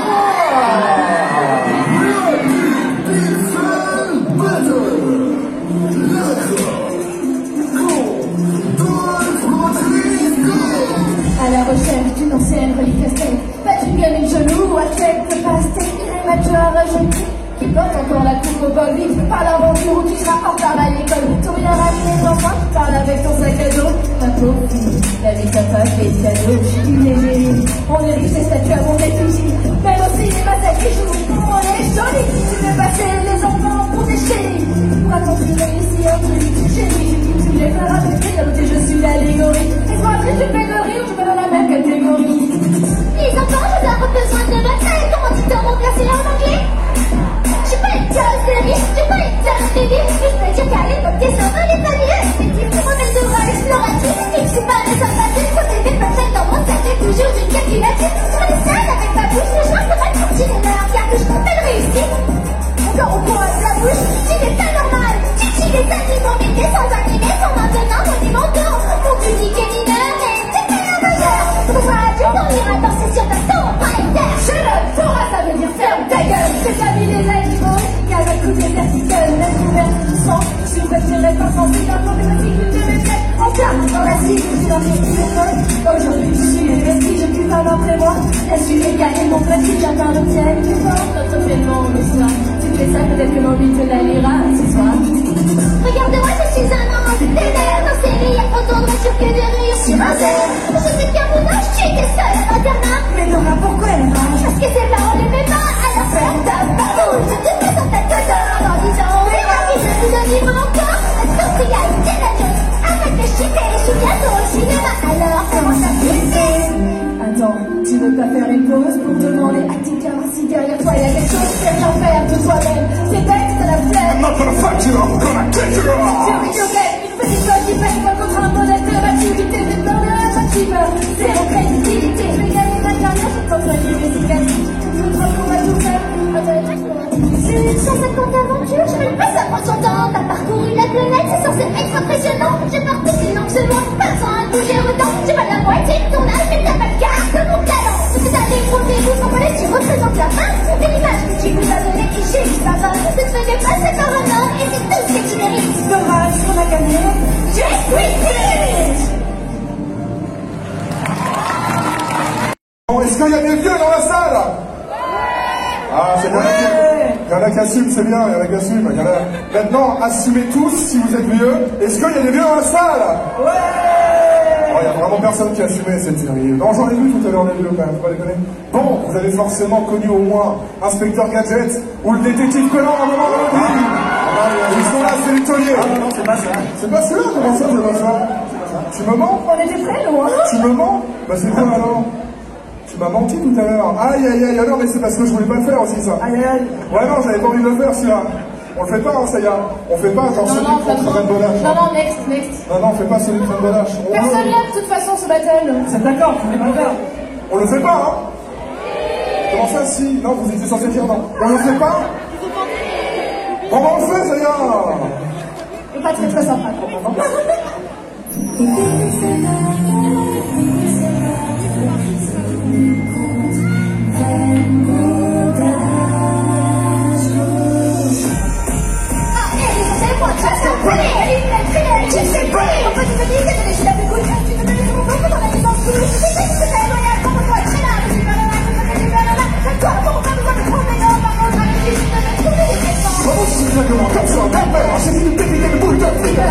À la recherche d'une ancienne relique aztèque, pas d'une gamine genou, accepte pastèque, immature rejetée, qui porte encore la coupe au bol vide, par l'aventure où tu seras en retard à l'école, tout rien à les enfants, parle avec ton sac à dos, ma pauvre fille, la vie t'a pas fait de cadeau, une égérie, on érige ses statues à mon effigie, mais aussi les masses qui jouent, on est jolis, tu veux passer les enfants pour des chéris, pour accomplir ici un truc, chérie, tu les feras avec rire, je suis l'allégorie, et toi après tu fais le rire, je vais dans la même catégorie. Les enfants, vous avez besoin de bataille, comment tu te remplacer en anglais? Je suis pas une carrosserie, je suis pas une carrosserie, je peux dire calé comme tes seins dans les paliers. Et tu me remets de bras exploratifs, et je suis pas des sympathiques, quand t'es des personnes dans mon sac, j'ai toujours une calculatrice. Sur les scènes avec ma bouche, les gens pourraient continuer leur car que je m'appelle réussite. Encore au coin de la bouche, tu n'es pas normal, tu tues les animaux, mais t'es sans animés, sont maintenant monumentaux. Mon unique et mineur, et t'es pas un majeur. Pourquoi tu dormiras dans ces sur ta tombe, pas éther? Je le ferai, ça veut dire ferme ta gueule. C'est la vie des animaux, car à coup des verticales, la divertissement. Je suis préféré par sensible, la problématique de mes têtes. Enfin, dans la cible, je suis dans les téléphones. Aujourd'hui, je suis investi, je puis pas après moi. Je suis égaré, mon principe, j'atteins le ciel plus fort. Notre paiement le soir. Tu fais ça, peut-être que l'envie te la lira ce soir. Regarde-moi, je suis un homme d'ailleurs dans ces rires, autant de voitures que de rires sur un zèle. Je sais bien mon âge, tu étais seule à l'internat. Mais Laura, pourquoi elle rage? Parce que ses parents n'aimaient pas, alors faire ta baboule. Je te fais dans ta tête en disant on verra qui je vous donne libre encore. Sauf qu'il y a une telle adulte, arrête de chiter, je suis bientôt au cinéma, alors comment ça se fait? Attends, tu veux pas faire une pause pour demander à y a quelque chose que tu aimes bien faire de toi-même. C'est bête, t'as la flemme. I'm not gonna fight you, I'm gonna take you off. Sur une gueule, une petite chose qui fait quoi contre un modèle de maturité, de dans la mature. Zéro crédibilité. Je vais gagner ma carrière, je pense à l'idée efficace. Tout trop qu'on va tout faire. C'est une 150 aventures, je ne pas ça prend son temps. T'as parcouru la planète, c'est censé être impressionnant. J'ai porté une langue de loin, pas besoin de bouger autant. J'ai pas la moitié de ton âge, mais t'as pas le quart de mon talent. Parce que t'as des gros dégoûts, sans connaître, tu représentes la fin. Et l'image que tu nous as donnée, qui chez lui, ça va. Ne te fais dépasser par un homme, et c'est tout ce que tu mérites. Dommage qu'on a gagné. Just repeat. Bon, est-ce qu'il y a des vieux dans la salle? Ah, c'est bien. Il y en a qui assument, c'est bien, il y en a qui assument. Maintenant, assumez tous si vous êtes vieux. Est-ce qu'il y a des vieux dans la salle? Ouais. Il n'y a vraiment personne qui a assumé, c'est terrible. Non, j'en ai vu tout à l'heure les vieux quand même, faut pas déconner. Bon, vous avez forcément connu au moins Inspecteur Gadget ou le détective Conan à un moment dans votre vie. Ils sont là, c'est les tauliers. Ah non, c'est pas ça. C'est pas celui-là, comment ça, c'est pas ça? Tu me mens? On était prêts, nous, hein? Tu me mens? Bah c'est quoi alors? Tu m'as menti tout à l'heure. Aïe aïe aïe, non mais c'est parce que je voulais pas le faire aussi ça. Aïe aïe. Ouais non, j'avais pas envie de le faire celui-là. On le fait pas, hein, ça y est. On fait pas genre celui contre Rainbow Dash. Non, non, next. Non, on fait pas celui de Rainbow Dash. Personne là de toute façon ce battle. C'est d'accord, tu pas le faire. On le fait pas, hein. Comment ça si? Non, vous étiez censé dire non. On le fait pas? Bon, on le fait, ça y est. Et pas très sympa, quand même.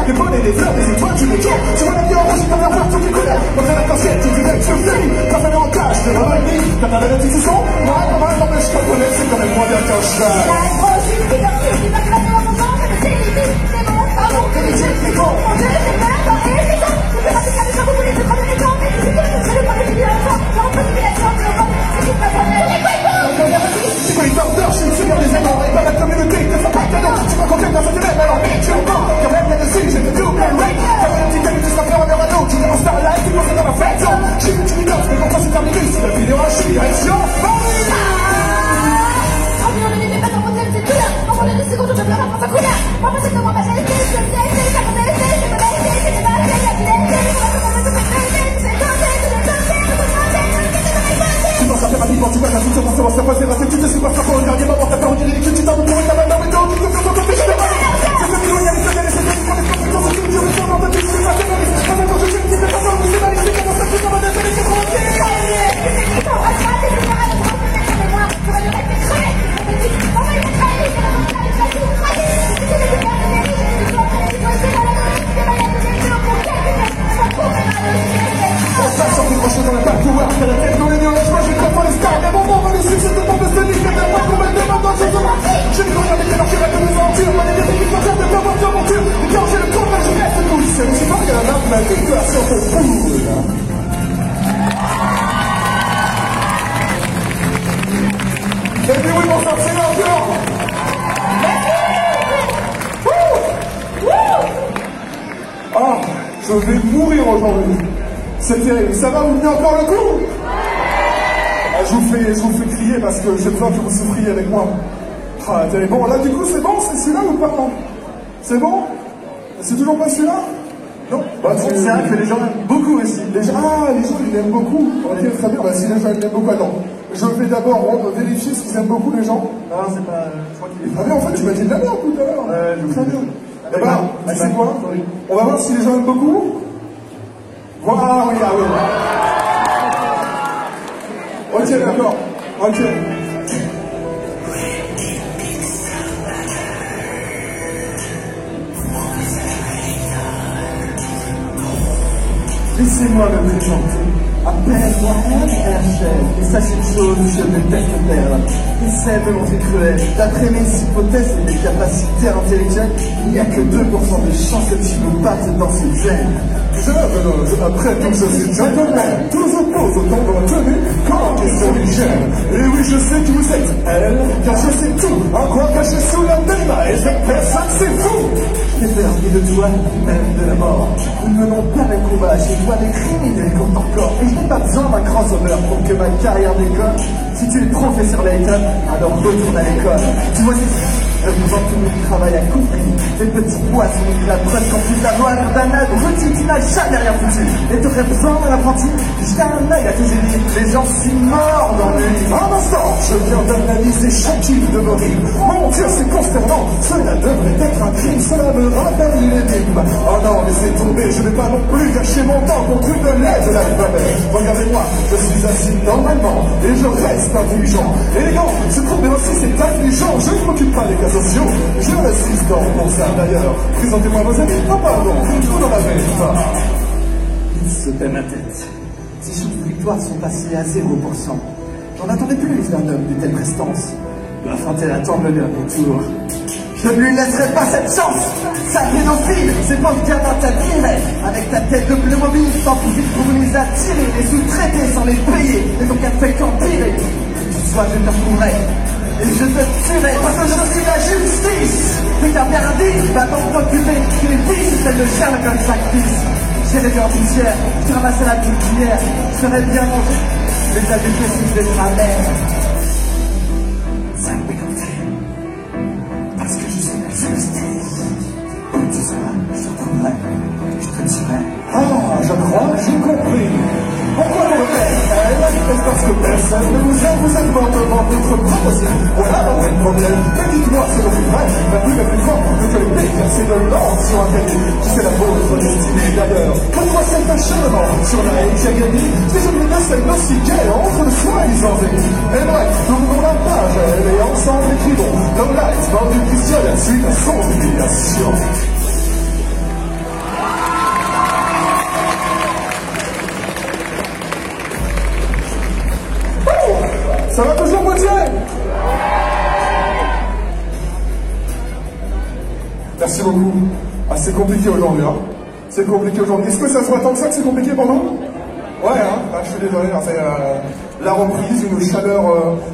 Les bonnes et les fleurs, les étoiles, tu les tournes. Tu vois la vie en rouge, tu vas voir toutes les couleurs. Quand t'as l'arc-en-ciel, tu dis que tu fais. Quand t'as en cache, t'es vraiment ennemi. Quand t'as la petite son, moi, pas mal, mais je te connais, c'est quand même moins bien qu'un cheval. C'est quoi les tordeurs, je suis le seigneur des aimants. Et pas la communauté, te font pas de cadeau. Tu m'as compté dans cette même, alors tu es encore. Quand même, bien dessus, j'ai fait tout, mais right. T'as fait un petit ami, tu seras faire un verre à l'eau. Tu commences par live, tu commences dans la fête. J'ai une petite minute, mais quand ça c'est terminé, c'est la vidéo, je suis direction. Quand tu vas la suite, ça va se passer, tu te suis pas ça pour le dernier moment, t'as pas redit l'équipe, tu t'en veux pour ta main, mais non, tu te fais ton péché de mal. C'est ce qu'il y a, les séries, les séries, pour les compétences, c'est une durée, on va te dire, c'est pas terroriste. Quand même, je sais que tu fais pas ça, c'est mal, c'est comment ça, tu t'en vas d'être les 80. Dans la part de voir, t'as la tête dans les nuages, moi je crois pas les stars, mais bon, on va les suivre, c'est tellement de celui qui n'a pas pour mettre des mains dans le jeu. J'ai vu rien avec les marques, la aventures, moi les gars, qui sont de faire votre aventure, et quand j'ai le temps, je reste cool, c'est aussi fort, il y a un arbre, la victoire sur ton poule. Et puis oui, bon sang, c'est là encore. Ah, je vais mourir aujourd'hui. C'est terrible. Ça va, vous venez encore le coup? Je vous fais crier parce que j'ai besoin que vous souffriez avec moi. Ah, terrible. Bon, là, du coup, c'est bon? C'est celui-là ou pas? C'est bon? C'est toujours pas celui-là? Non? Bah, c'est vrai que les gens l'aiment beaucoup aussi. Les gens, ils l'aiment beaucoup. Ok, très bien. Bah, si les gens l'aiment beaucoup, attends. Je vais d'abord vérifier s'ils aiment beaucoup les gens. Non, c'est pas... Je crois qu'il est... Ah, mais en fait, tu m'as dit de la merde tout à l'heure. Très bien. Eh ben, c'est quoi? On va voir si les gens aiment beaucoup. Voilà, ah oui, ah oui. Ok, d'accord. Ok. Laissez-moi me présenter. Appelle-moi chef. Et sachez une chose, je déteste le perdre. Et c'est volonté cruelle. D'après mes hypothèses et mes capacités intellectuelles, il n'y a que 2% de chance que tu me battes dans ce gène. Après tout ceci, gentlemen, tous opposent autant dans la tenue qu'en question d'hygiène. Et oui, je sais que vous êtes elle, joie, même de la mort. Nous ne menons pas le combat, j'ai vois des criminels contre encore. Et je n'ai pas besoin d'un grand sauveur pour que ma carrière décolle. Si tu es professeur Layton, alors retourne à l'école. Tu vois, c'est devant tout le travail à compris. Les petits poissons qui la prennent quand tu la vois d'un abruti qui n'a jamais rien foutu. Et t'aurais besoin d'un apprenti qui jette un œil à tes ennemis. Les gens si morts dans le lit. Un instant, je viens d'analyser chacune de vos rimes. Mon Dieu, c'est consternant. Cela devrait être un crime. Cela me rappelle une énigme. Oh non, laissez tomber, je vais pas non plus gâcher mon temps contre une lettre de l'alphabet. Regardez-moi, je suis assis normalement et je reste intelligent. Élégant, c'est trop bien aussi, c'est intelligent. Je ne m'occupe pas des cas sociaux. Je résiste dans mon ça d'ailleurs. Présentez-moi vos amis. Oh pardon, vous n'en avez pas. Il se paie ma tête. Ces chances de victoire sont passées à 0%. J'en attendais plus d'un homme de telle prestance. Il doit affronter la tournure au tour. Je ne lui laisserai pas cette chance. Sacré pédophile, c'est pas le gars dans ta tirette. Avec ta tête de Playmobil, t'en profites pour les attirer, les sous-traiter sans les payer, et donc elle fait qu'empirer. Toutefois, je te retrouverai, et je te tuerai, parce que je suis la justice. Mais t'as bien dit, va t'en t'occuper, que les filles, c'est celle de Sherlock Holmes factice. J'irai bien en poussière, je ramasserai la petite cuillère, je serai bien mangé, les adultes si je vais ma mère. Ça me parce que je suis la justice. Où tu seras, je te trouverai, je te tuerai. Ah, je crois que j'ai compris. Pourquoi vous le faites? Est-ce parce que personne ne vous aime, vous êtes mort devant votre proposition? Voilà le problème. Mais dites-moi ce que vous faites. La pluie la plus forte que les pays, c'est de l'ancien interdit. C'est la vôtre destinée d'ailleurs. Pourquoi cet acharnement sur la haine qui a gagné? Si je me laisse diagnostiquer entre le soi-disant ennemis. Et bref, tournons la page et ensemble écrivons The Light dans du Christian suite à son humiliation. Ça va toujours, Gauthier? Merci beaucoup. Ah, c'est compliqué aujourd'hui, hein. C'est compliqué aujourd'hui. Est-ce que ça se voit tant que ça que c'est compliqué pour nous? Ouais, hein. Ah, je suis désolé, hein, c'est la reprise, une chaleur...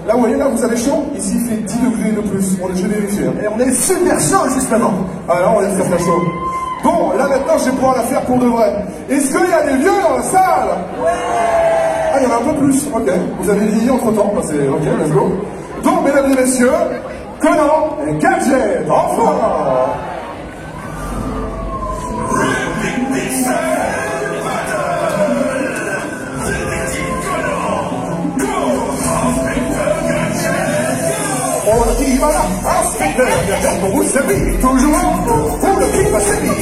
Là, vous voyez, là, vous avez chaud? Ici, il fait 10 degrés de plus. On est chez vérifier. Et on est super chaud, justement. Ah, là, on est très chaud. Bon, là, maintenant, je vais pouvoir la faire pour de vrai. Est-ce qu'il y a des vieux dans la salle? Ouais. Ah, il y en a un peu plus, ok. Vous avez vieilli entre-temps, bah, c'est ok, let's go. Donc, mesdames et messieurs, Conan et Gadget, enfin. On y va là, inspecteur Gadget pour vous servir, toujours pour le clip à sévir.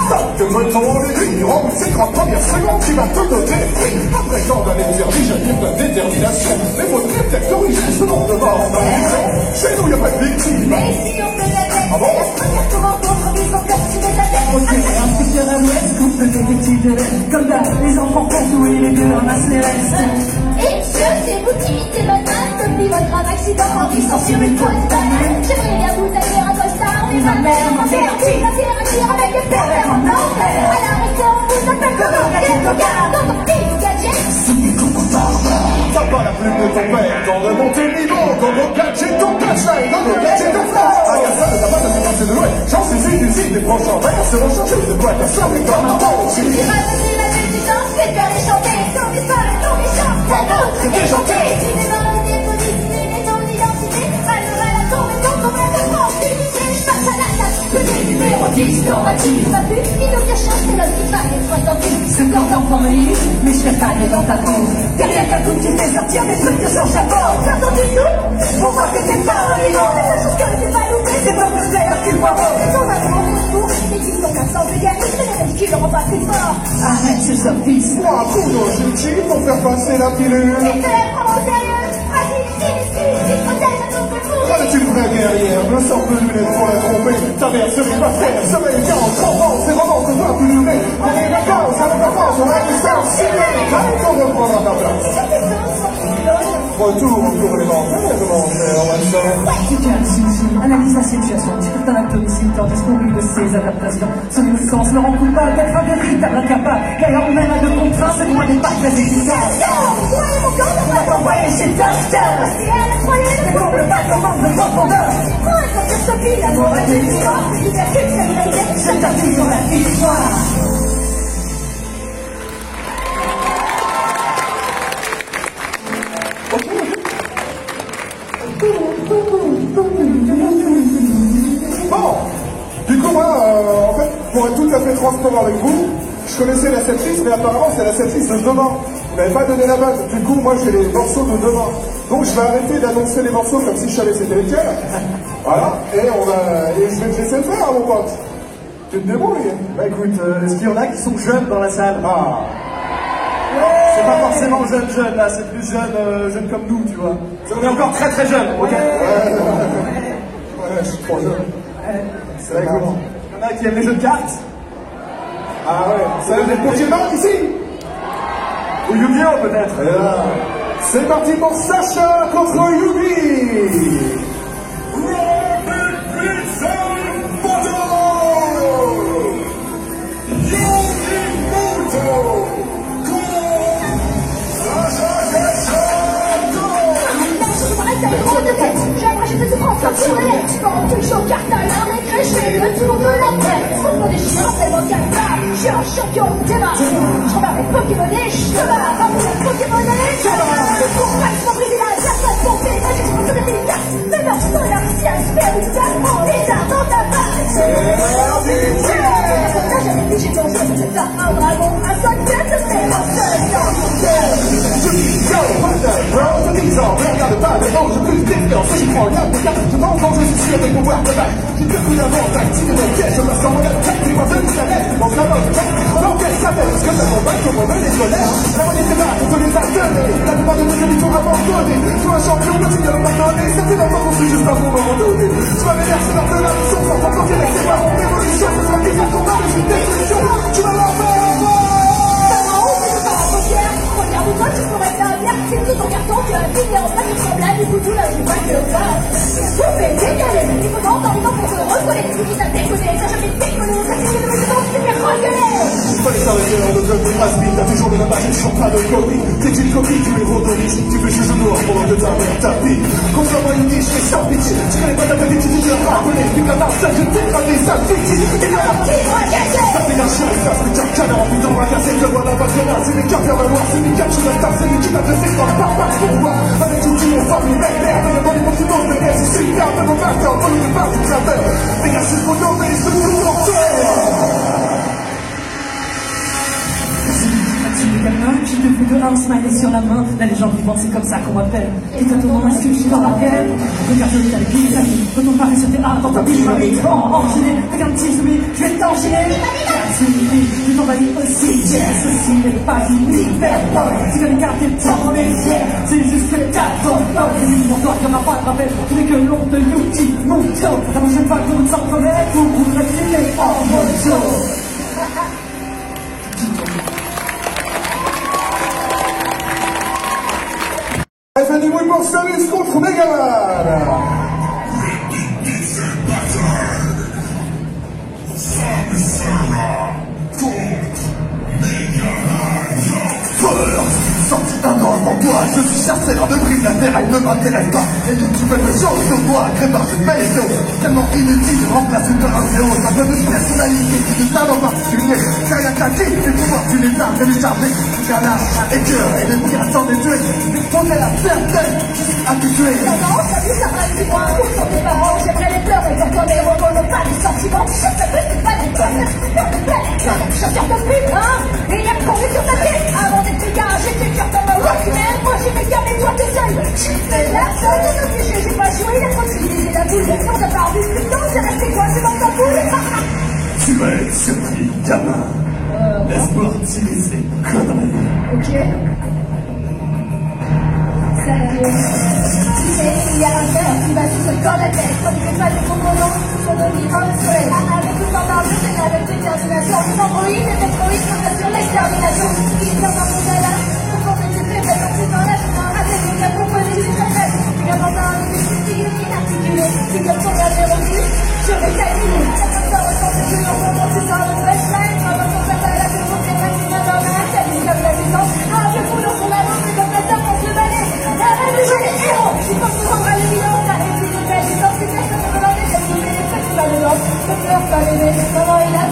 Stop de me tomber lui, rends ces 30 premières secondes qui va te donner prix. Après tant d'années de service, j'admire ta détermination. Mais votre réflectorie, c'est ce nom de mort en ambition. Chez nous, y'a pas de victime. Mais si on peut la mettre, c'est la première qu'on rencontre, ils ont capturé ta tête. Ok, inspecteur à l'ouest, coupe de détective de l'aide. Comme d'hab, les enfants font tout et les deux ramassent les restes. Et monsieur, c'est vous qui imitez votre âme depuis votre grave accident en glissant sur une toile de banane. J'aimerais bien vous aller un costard, mais ma mère m'a perdu. La terre à dire avec des pervers en enfer. À la restaurant, on vous appelle comment Gadget au gars. Dans ton petit Gadget, c'est des confortables. T'as pas la plume de ton père, dans de monter le niveau. Dans nos gadgets, ton catch-line, dans nos gadgets, ton flash. Ah, y'a ça, t'as pas de se passer de l'ouest. J'en suis une des proches en verre, se recharger de quoi t'as ça, mais comme un bon. Tu diras donner la résistance, fais faire les chanter. Ton histoire et ton méchant, la nôtre est déchantée. Tu n'es pas le dépositionné, les ton identité. Alors à la tombe, ton problème de France, unité. Face à l'attaque, le numéro 10, normatif. Ma pute, il nous cache un, c'est l'homme qui va les 70. Ce corps d'enfant me lit, mais je fais pas les dans ta peau. Derrière ta coupe, tu fais sortir des trucs de son chapeau. T'as entendu tout? Pour voir que t'es pas un lion. C'est la chose que j'ai pas loupé, c'est pas plus clair qu'une poireau. Ton amour, ton tour, les types sont 400 de guerre. C'est les mêmes qui le rendent pas plus fort. Arrête ce sophies. Moi, un coup d'objectif pour faire passer la pilule. Et te la prends au sérieux. Vas-y, protège à ton peu. Quand es-tu vraie guerrière, me sors de lunettes pour la tromper. Ta mère serait pas frère, serait bien en trompant. Ces romans se voient plus durer. On est vacances, à la vacances, on a du sens. Allez, on reprendra ta place. Retour élémentaire, mon cher Watson. Tu tiens, Suzy, analyse la situation. Tu peux un domicile dans discours de ces adaptations. Son innocence le rend coupable d'être un véritable incapable. D'ailleurs, on même à deux contraintes, c'est loin des pas très efficace. On va t'envoyer chez Duster. C'est pour le pas qu'on manque de profondeur. Prends un peu de Sophie, l'amour est une histoire. Il y a qu'une seule vérité. t'as toujours la victoire. Bon, du coup moi, en fait, pour être tout à fait transparent avec vous, je connaissais la setlist, mais apparemment c'est la setlist de demain. Vous n'avez pas donné la base, du coup moi j'ai les morceaux de demain. Donc je vais arrêter d'annoncer les morceaux comme si je savais c'était lesquels. Voilà, et je vais te laisser le faire, mon pote. Tu te débrouilles. Bah écoute, est-ce qu'il y en a qui sont jeunes dans la salle? Ah. C'est pas forcément jeune là, c'est plus jeune comme nous, tu vois. On est encore très très jeunes, ok? Ouais, je suis trop jeune. C'est vrai, comment? Il y en a qui aiment les jeux de cartes? Ah ouais, ça veut dire Pokémon ici? Ou Yu-Gi-Oh peut-être? C'est parti pour Sacha contre Yugi. J'aimerais jeter ce prendre comme sur les sports, toujours cartable, un écréché, le tour de la tête. Au fond des chiens, c'est mon capable. Je suis un champion de débat. Je regarde mes Pokémon et je te bats. Pas pour les Pokémon et je te bats. Le combat, je m'en brise la personne pour faire magique, je me fais des cartes. Mais non, je suis là, je tiens, je fais une table. Les arts dans ta base. C'est personnage avec qui j'ai ton jeu. C'est un dragon, un seul tête, c'est un seul temps. Regarde pas, mais non, je peux le défiance. Je prends rien de carte, je m'en je suis sûr de pouvoir me battre. J'ai deux coups d'avance, activé mon piège, je me sens mon attaque, les voix de la lettre, mon travail, non, qu'elle s'appelle, parce que ça combat comme on veut les colères. La moitié des mains, on peut les adonner, la plupart de nos amis sont abandonnés. Je suis un champion, mais tu viens de m'abandonner, ça fait longtemps qu'on suit juste pas pour me randonner. Tu vas m'énerver dans de la mission, sans comprendre qu'elle est pas mon évolution, ce sera qui va combat, mais je suis définition, tu vas l'enfer. Regarde-toi, tu pourrais faire bien. C'est tout ton carton, tu as fini en place, tu problème, du coup, tout là, je vois que ça. Je vais décaler, il faut dans le temps pour se recoller. Tu qui t'a déconné, t'as jamais déconné, t'as fait de mes temps, tu t'es regueulé. Fallait s'arrêter hors de club, has-been, t'as toujours de la magie, toujours pas de copie. T'es une copie du héros d'origine, tu veux juger noir pendant que ta mère tapis. Contre moi une niche, mais sans pitié. Tu connais pas ta petite, tu te rappeler. Puis comme ça, je t'ai frappé, ça fictif. T'es pas parti, ça fait un chien, ça fait un canard, puis dans ma cassette, je vois la passionnade, c'est des cartes à valoir, c'est des cartes, je la tape, c'est des qui va te faire dans le parc pour moi. Avec tout le monde, famille, merde, mais le monde, tout le monde, mais c'est super, mais mon master, on ne pas tout la belle. Les gars, c'est pour nous, mais c'est pour nous, Qui te fait de un smiley sur la main. La légende vivante, c'est comme ça qu'on m'appelle. Et toi, ton nom, est-ce que je suis dans la gueule? Regarde, je t'avais dit, les amis. Quand on parlait sur tes arts, dans ta bouche, ma vie, enchaîné. Regarde, si je je vais t'enchaîner. Tu t'envahis aussi, yes, ceci n'est pas une hyperbole. Tu vas garder ton métier, c'est juste que t'as ton nom. Et pour toi, il n'y en a pas de rappel. Tu n'es que l'on de Yuki Muto. La prochaine fois que vous s'en prenez, vous restez en moto. Faites du bruit pour Samus contre Megaman. Sorti d'un an avant toi, je suis chasseur de brise la terre, elle ne m'intéresse pas. Et tu peux me changer sur moi, crée par cette maison. Tellement inutile, remplace une par un zéro. Ça peut de personnalité, de talent particulier. Car rien qu'à qui, les pouvoirs du lézard, téléchargé. Canard, et cœur, et le pire sans des tuer. On est la certaine, habituée. Non, non, ça dit, ça reste du moins. Pour tes parents, j'aimerais les pleurer. Quand les robots n'ont pas de sentiments, je sais que c'est pas des tonnes. Je tire de pute, hein. Et il y a couru sur ta tête. Avant d'être plus gars, j'étais dur comme un rockman. Moi, j'ai mes gamins, toi, t'es seul. J'étais la seule de nos clichés, j'ai pas joué, il a continué la boule. On n'a pas revu plus tard, c'est resté coincé dans ta boule. Tu vas être surpris, gamin. Laisse-moi utiliser conneries. Ok. Sérieux. Tu sais, il y a un cœur qui va sous ce corps de la tête. Quand tu fais pas des gros noms, sur nos vies dans le soleil. Avec tout en marge, c'est avec détermination. Les androïdes et pétroïdes sont sur l'extermination. Ils viennent dans mon gala. Pour qu'on fait très belle, c'est dans la chemin. Avec les gars, pour poser du très tu viens dans un style inarticulé. C'est comme ton gars reçu. Je vais calculer. La personne ressent que tu l'en comprends, tu sors le westline. Pendant ton fatal, la plus grosse, c'est pas si bien dans la cabine comme la puissance. Ah, je fous dans son avance, c'est comme la table, on se balai. La reine du jeu des héros. Je pense que prendra l'évidence. Arrête de faire du temps, c'est personne ne peut l'enlever. J'ai trouvé les trucs, pas de danse. Ne pleure pas, bébé. Comment il a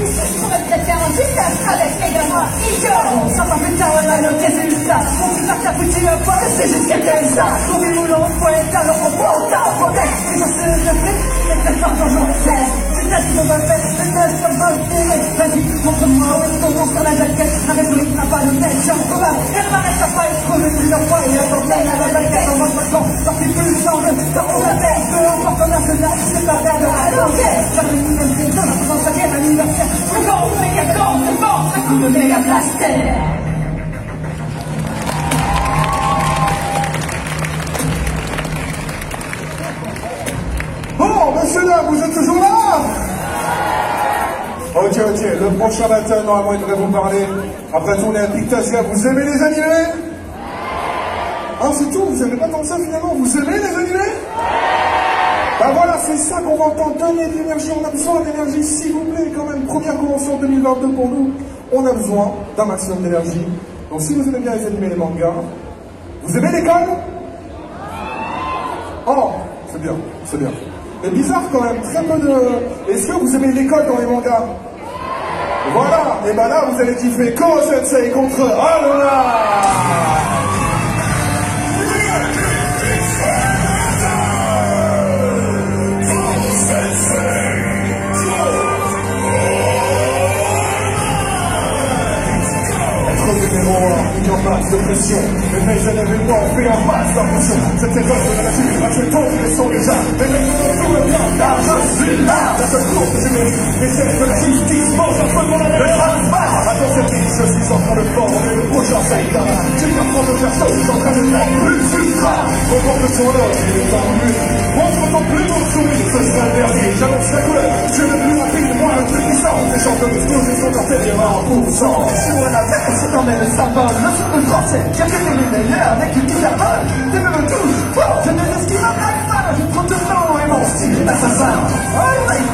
ici, je pourrais peut-être faire un business avec mes gamins. Idiot, ça va plus tard, on a le résultat. Mon putain cappuccino, c'est juste quelqu'un ça. Mon biboulon, poète, alors on prend ta protège. Et moi, c'est le fric, c'est peut-être pas dans mon test. C'est peut-être qu'on va faire, c'est peut-être qu'on va faire. Vas-y, montre-moi où est-ce qu'on monte sur la jaquette. Avec lui, n'a pas de tête, j'en commun. Elle m'arrête à pas être trouvée plusieurs fois. Et elle t'emmène à la jaquette dans votre camp. Sorti plus sans le temps, on l'appelle. Peu importe ton national, c'est pas faire de la langue. J'arrive une bonne saison, dans sa guerre anniversaire. C'est bon, méga grand, c'est bon, un coup de méga blaster. Bon, messieurs, dames, vous êtes toujours là? Ok, le prochain battle, normalement, il devrait vous parler. Après tout, on est à Pictasia, vous aimez les animés? Ah, c'est tout, vous aimez pas tant ça finalement? Vous aimez les animés? Bah voilà, c'est ça qu'on va entendre, donner de l'énergie, on a besoin d'énergie, s'il vous plaît, quand même, première convention 2022 pour nous, on a besoin d'un maximum d'énergie. Donc si vous aimez bien les animés et les mangas, vous aimez l'école? Oh, c'est bien, c'est bien. Mais bizarre quand même, très peu de... Est-ce que vous aimez l'école dans les mangas? Voilà, et ben là vous allez kiffer Koro Sensei contre Alona. Numéro 1, il y en masse de pression. Les mecs, je n'avais pas fait un masse d'impression. Cette époque de la nature, a tué tant qu'ils sont déjà. Les mecs, je ne tout le bien, car je suis là. La seule course que je mets, les scènes de la justice, mange un peu de mon année. Attends, cette vie, je suis en train de former le prochain Saïda. J'ai pas trop de perso, je suis en train de mettre plus ultra. Reporte sur l'or, il est en mur. Montre ton plus beau sourire, ce sera le dernier. J'annonce la couleur, je le plus rapide, moi le plus puissant. Les gens de l'explosion sont en tête, il y aura 1%. Sur la tête, c'est en même ça va, le son de français, j'ai fait les meilleurs avec une guitare bonne, t'es même tous, je ne esquive pas, je prends de temps et mon style est assassin. Oh, like,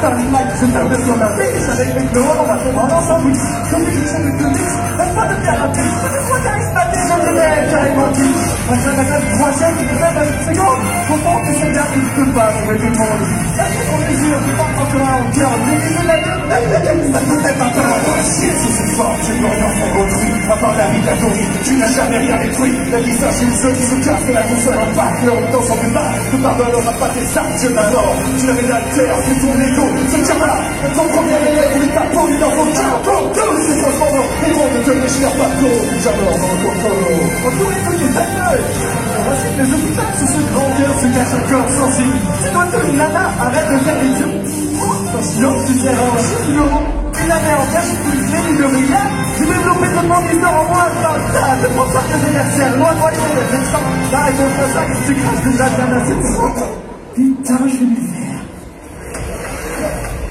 je t'appelle comme un biche, avec mes clous, on va se prendre ensemble, comme une mission de public, même pas de bien rapide, je te vois charismatique, je te mets carrément qui, moi je m'appelle troisième, qui est même à une seconde, comprends que c'est bien, il ne peut pas trouver tout le monde. Est-ce qu'on est sûr, tu penses encore un cœur, mais il est la gueule, ça peut être un peu un chier, si c'est fort, tu peux rien faire autrui. À part la vie d'atorie, tu n'as jamais rien détruit. La vie c'est une seule qui se casse de la console en pack. Le temps sans plus bas, te pardonnera pas tes sacs, je m'adore. Tu n'avais la terre, c'est ton ego, ce tien-là. Ton premier élève, il t'a pondu dans ton cœur. Pour tous ces transformants, les mondes ne te déchirent pas trop. J'adore dans le contrôle. On pourrait tout les gueule. Voici les hôpitaux sous ce grand cœur se cache un corps sensible. C'est toi tout, nana, arrête de faire des yeux. Ton silence, tu sers en chignon. Une année en cache, plus de rien. J'ai développé tellement d'histoire en moi, ça te prends pas tes anniversaires, loin de moi les adolescents. La réponse à ça, que tu craches de la dame à cette sorte. Putain, je vais le faire.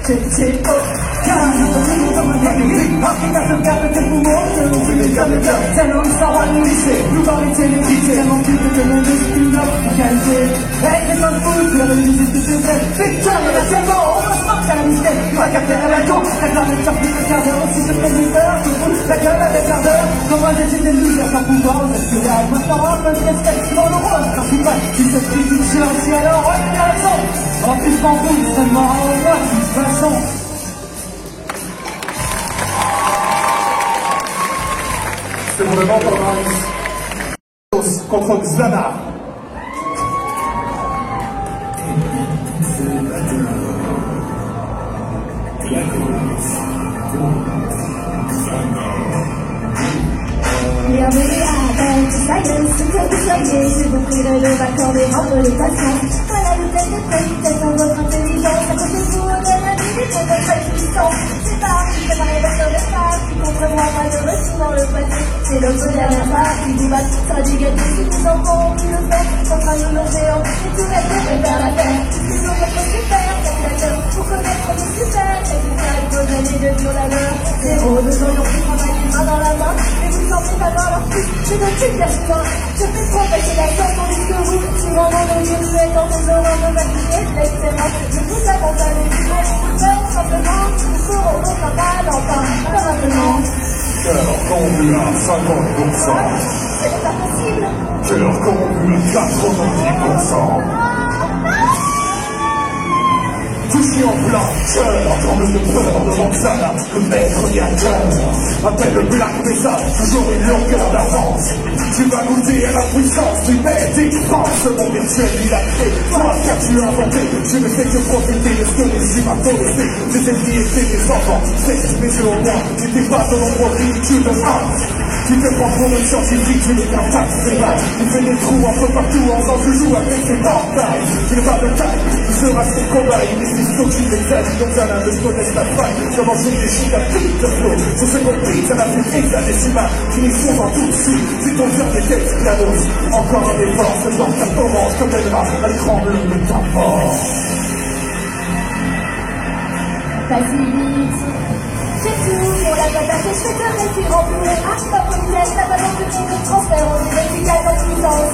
C'est aucun, je te dis dans ma galerie. Africa se garde tes poumons, je n'en plus comme le cœur. C'est l'homme, ça va nous lycée, nous dans les télévisions. Tellement plus que le monde est une offre qualité. Avec les gens de foot, la musique de tes ailes. Putain, mais là c'est bon, on va se marquer à la mystère. Tu vas capter à la con, la classe de sortie de quart d'heure. Si je fais du peur, je fous la gueule à des quarts d'heure. Comment j'ai été déluge à sa pouvoir, est-ce que là, maintenant, un peu de respect dans le rôle principal. Si cette critique silencieuse, alors, ouais, il a raison. En plus, je m'en fous, seulement en moi, de toute façon. C'est vraiment pas mal. Contre Xana. Bienvenue à Volkswagen, c'est pour vous soigner, je vous prierai de m'accorder un peu de patience. Voilà le test de politesse dans votre intelligence, à côté de vous, de la limite de votre existence. C'est parti, c'est ma rédaction de phase, qui contre moi, pas de retour dans le passé. C'est notre dernière phase, qui vous bat, ça dégage, si nous en pourrons plus le faire, contre un nouveau géant, et tout reste de faire la terre. C'est toujours votre super calculateur, pour connaître nos super, et vous faire vos années de sur la leur. Zéro, nous aurions pu travailler main dans la main, et vous sentez pas dans leur plus, je ne suis cache pas. Je fais trop passer la chance, tandis que vous, si vraiment de mieux vous êtes en faisant de maquiller de l'excellence. Je vous accompagne, je vous faire simplement, nous courons notre balle, enfin, pas maintenant. Cœur corrompu à 50%. C'est pas possible. Cœur corrompu à 90%. touché en plein cœur, tremble de peur devant Xana, le maître créateur. Appelle le black message, toujours une longueur d'avance. Tu vas goûter à la puissance du maître France. Ce monde virtuel, il a créé, toi, qu'as-tu inventé? Je ne fais que profiter de ce que les humains t'ont laissé. J'essaie d'y aider des enfants, c'est mes yeux au moins. Tu t'es pas de nombreux ridicule de art. Tu te prends pour une scientifique, tu n'es qu'un fac, c'est mal. Tu fais des trous un peu partout en faisant joujou avec tes portails. Tu n'es pas de taille, tu seras son combat. Il est si chaud que tu l'exagères, donc ça n'a de se connaître la faille. Comment j'ai des chutes à pique de flot. Sur ce compris, ça n'a fait hexadécimal. Tu les fonds en tout dessus, si ton cœur était esclavos. Encore un effort, ce soir, ta orange comme elle va, elle tremble de ta mort. Vas-y vite, c'est tout pour la patate et je fais te réduire en purée. Arche pas politesse, la balance de petit de transfert, on dirait du gaz en puissance.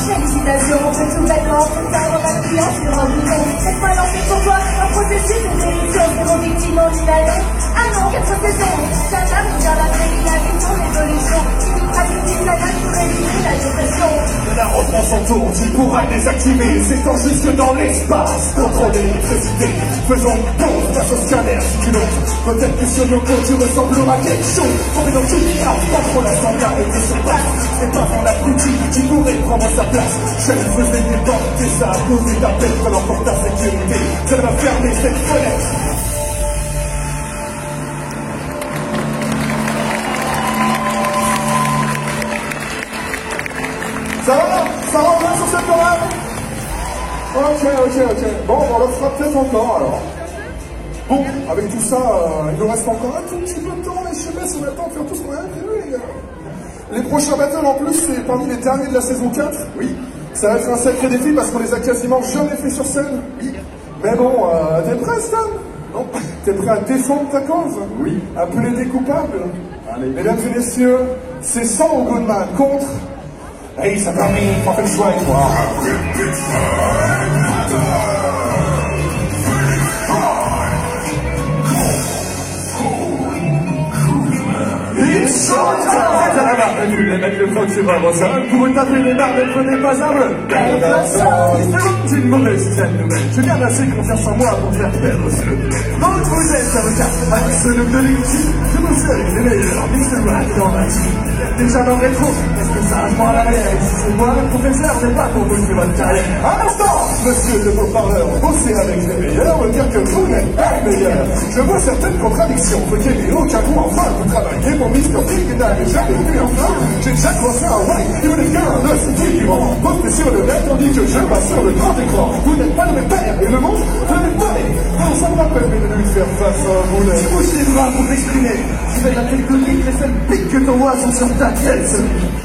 Félicitations, on peut tout mettre en tout temps, on a le client sur un bouton. Cette fois lancé pour toi, un processus de délicieux, c'est mon victime en Italie. Ah non, 4 saisons, ça n'a bien la féminine, ton évolution. Si tu pratiques la gamme pour éliminer la dépression. La reprend son tour, tu pourras désactiver. C'est en jusque dans l'espace, contrôle l'électricité. Faisons une pause, passe au scanner si tu l'oses. Peut-être que sur Yoko tu ressembleras à quelque chose. Tombé dans tout l'IRA, pas trop la standard et tes surfaces. C'est pas dans la boutique, tu pourrais prendre sa place. Chef faisait des portes et ça a posé ta tête pendant pour ta sécurité. Ça va fermer cette fenêtre. Ça va bien sur cette chorale? Ok. Bon, on le fera peut-être encore alors. Bon, avec tout ça, il nous reste encore un tout petit peu de temps, mais je sais pas si on a le temps de faire tout ce qu'on a prévu, les gars. Les prochains battles en plus, c'est parmi les derniers de la saison 4. Oui. Ça va être un sacré défi parce qu'on les a quasiment jamais fait sur scène. Oui. Mais bon, t'es prêt, Stan? Non. T'es prêt à défendre ta cause? Oui. À plaider coupable? Allez. Mesdames et messieurs, c'est Saul Goodman contre... Hey, ça permet de faire le choix avec moi. It's showtime! T'as la marre de les mettre le froc sur un ressort. Pour me taper les barres d'être des pas humbles. C'est une mauvaise nouvelle. J'ai bien assez confiance en moi pour faire perdre ce level. Donc vous êtes avocat, avec ce level de l'équipe. Je me fais avec les meilleurs, Mr. Right dans ma team. Déjà dans le rétro, est-ce que ça je à l'arrière? Et si c'est moi le professeur, j'ai pas pour vous votre carrière. Un instant, monsieur le beau-parleur, bossez avec les meilleurs, veut dire que vous n'êtes pas les meilleurs. Je vois certaines contradictions, faut qu'il n'y ait aucun coup enfin. Vous travaillez pour Mr. Big et n'avez jamais vu enfin. J'ai déjà commencé à white, il me qu'un de ce figurant. Postez sur le net, on dit que je passe sur le grand écran. Vous n'êtes pas le même père, et le monde, vous n'êtes pas les. Non, ça me rappelle, mais de lui faire face à un boulet. Je bouge les bras pour m'exprimer. Je fais de la tectonique, les seuls pics que t'envoies sont sur ta tête.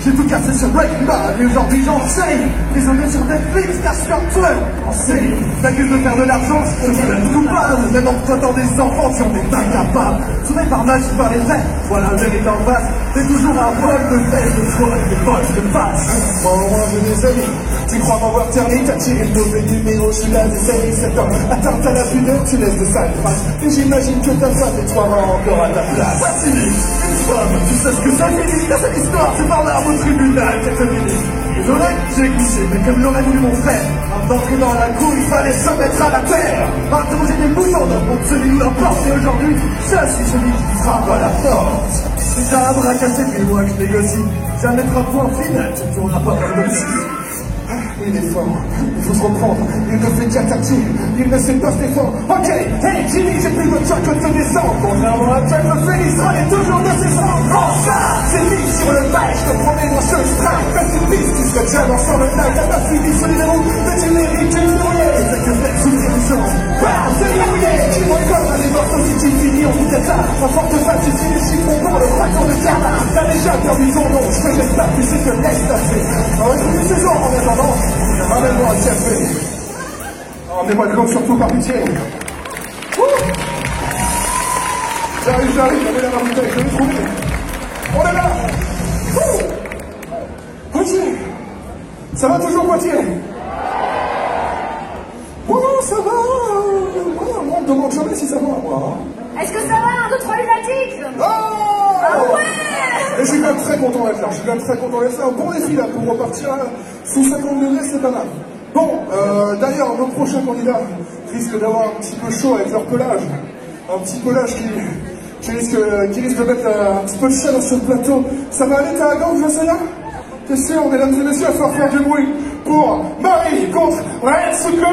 J'ai tout cassé sur Breaking Bad, et aujourd'hui j'enseigne. Désolé sur Netflix, car je suis un tueur. Enseigne, t'accuses de faire de l'argent, je suis un coupable. Même en traitant des enfants, si on est incapables. Sauvé par magie, par les vrais, voilà le vérité en face. C'est toujours un vol de fesses, de foi, de poches, de face. Moi au moins j'ai des amis, tu crois m'avoir terni, t'as tiré le mauvais numéro, je suis là des années 7 ans. Atteinte à la pudeur, tu laisses de sales traces. Et j'imagine que ta femme et toi encore à ta place. Voici une femme, tu sais ce que ça finit, dans cette histoire, c'est par l'arme au tribunal, quelques minutes. Désolé, j'ai glissé, mais comme l'aurait voulu mon frère, avant d'entrer dans la cour, il fallait se mettre à la terre. Interroger des boutons d'un monde, celui où l'emporte, et aujourd'hui, je suis celui qui frappe à la porte. C'est un bras cassé, puis moi que je négocie. Jamais 3 points final, tu ne tourneras pas comme le il est fort, il faut se reprendre, il ne fait qu'attaquer, il ne sait pas se défendre. Ok, hey Jimmy, j'ai plus votre choc que te descendre. Contrairement à Jack, le Phoenix est toujours de ses cendres. Enfin, c'est mis sur le bail, je te promets mon seul strike. Quand tu pisses, tu serais déjà dans son night. T'as pas suivi sur les roues, mais tu mérites une nourrière. C'est que faites sous les bouchons. Bam, c'est verrouillé. Tu me recordes à des morceaux si tu finis, on vous tête ça. En forte face, tu finis les chiffres dans le fracton de jardin. T'as déjà perdu ton nom, je te laisse pas, tu sais que laisse passer. Alors écoutez ce jour en attendant. Ramène-moi un café. Ramenez-moi de l'eau surtout par pitié. J'arrive, j'avais la bouteille, je l'ai trouvé. On est là. Poitiers. Ça va toujours Poitiers? Bon, ça va. On me demande jamais si ça va, moi. Est-ce que ça va? 1, 2, 3 lunatiques. Ah ouais. Et je suis quand même très content d'être là. Un bon défi là pour repartir sous 50 degrés, c'est pas mal. Bon, d'ailleurs, nos prochains candidats risquent d'avoir un petit peu chaud avec leur pelage. Un petit pelage qui risque de mettre un petit peu de chaleur sur le plateau. Ça va aller, t'as la gorge, Josiah? T'es sûr, mesdames et messieurs, il va faire du bruit pour Marie contre Let's Go!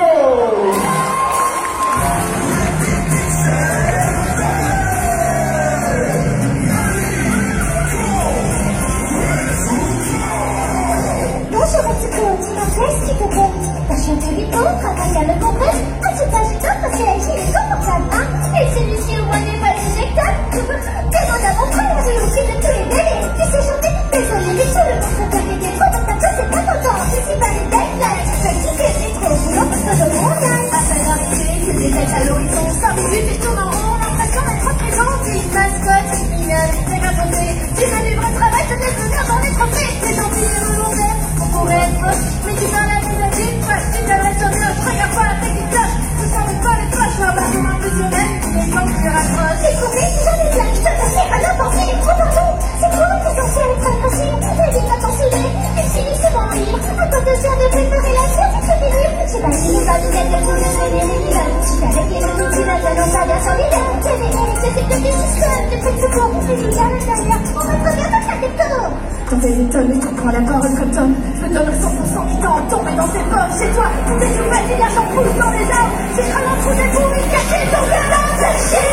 Bonjour à tous, tu m'appelles s'il te plaît. T'as chanté du pot, travaille à le congrès. À tout âge et parce qu'elle est confortable, hein. Et celui-ci au moins n'est pas éjectable. Demande à mon frère, j'ai aussi de tous les délais. Tu sais chanter, désolé, mais tout le monde se fait des trop dans ta tête, c'est pas content. Je suis pas les deadlines, je fais tout que c'est trop boulot parce que je montagne. À sa gravité, c'est des têtes à l'horizon. Ça brûle, puis je tourne en rond, l'impression d'être trop présent. Une mascotte, mignonne, c'est grave posé. Tu m'as du vrai travail, ça t'est venir, j'en ai trop fait. C'est gentil et volontaire. Pour être proche, mais tu dans la vie d'une fois, tu t'aimerais sur Dieu, je regarde pas avec une cloche, je sens même pas les cloches, je m'abat comme un peu sur elle, les gens qui raccrochent. J'ai compris, j'en ai plein, je te passais à n'importe qui, trop partout, c'est trop long que j'en fais avec sa machine, elle dit pas t'en souder, elle finit souvent en rire, à toi de faire de préparer la suite, tu te délire, j'ai pas fini pas de gagner pour le venir, je suis avec les gens qui n'attendent pas bien sans l'idée, c'est des haies, c'est des petits systèmes, des petits secours, et puis à l'intérieur, on va très bien de faire des cadeaux. Quand elle étonne, je comprends la parole comme Tom. Je me donne 100% du temps à tomber dans ses pommes. Chez toi, pour des nouvelles, il y a j'en pousse dans les arbres. J'ai craint trou des bouts et caché ton verre c'est chier.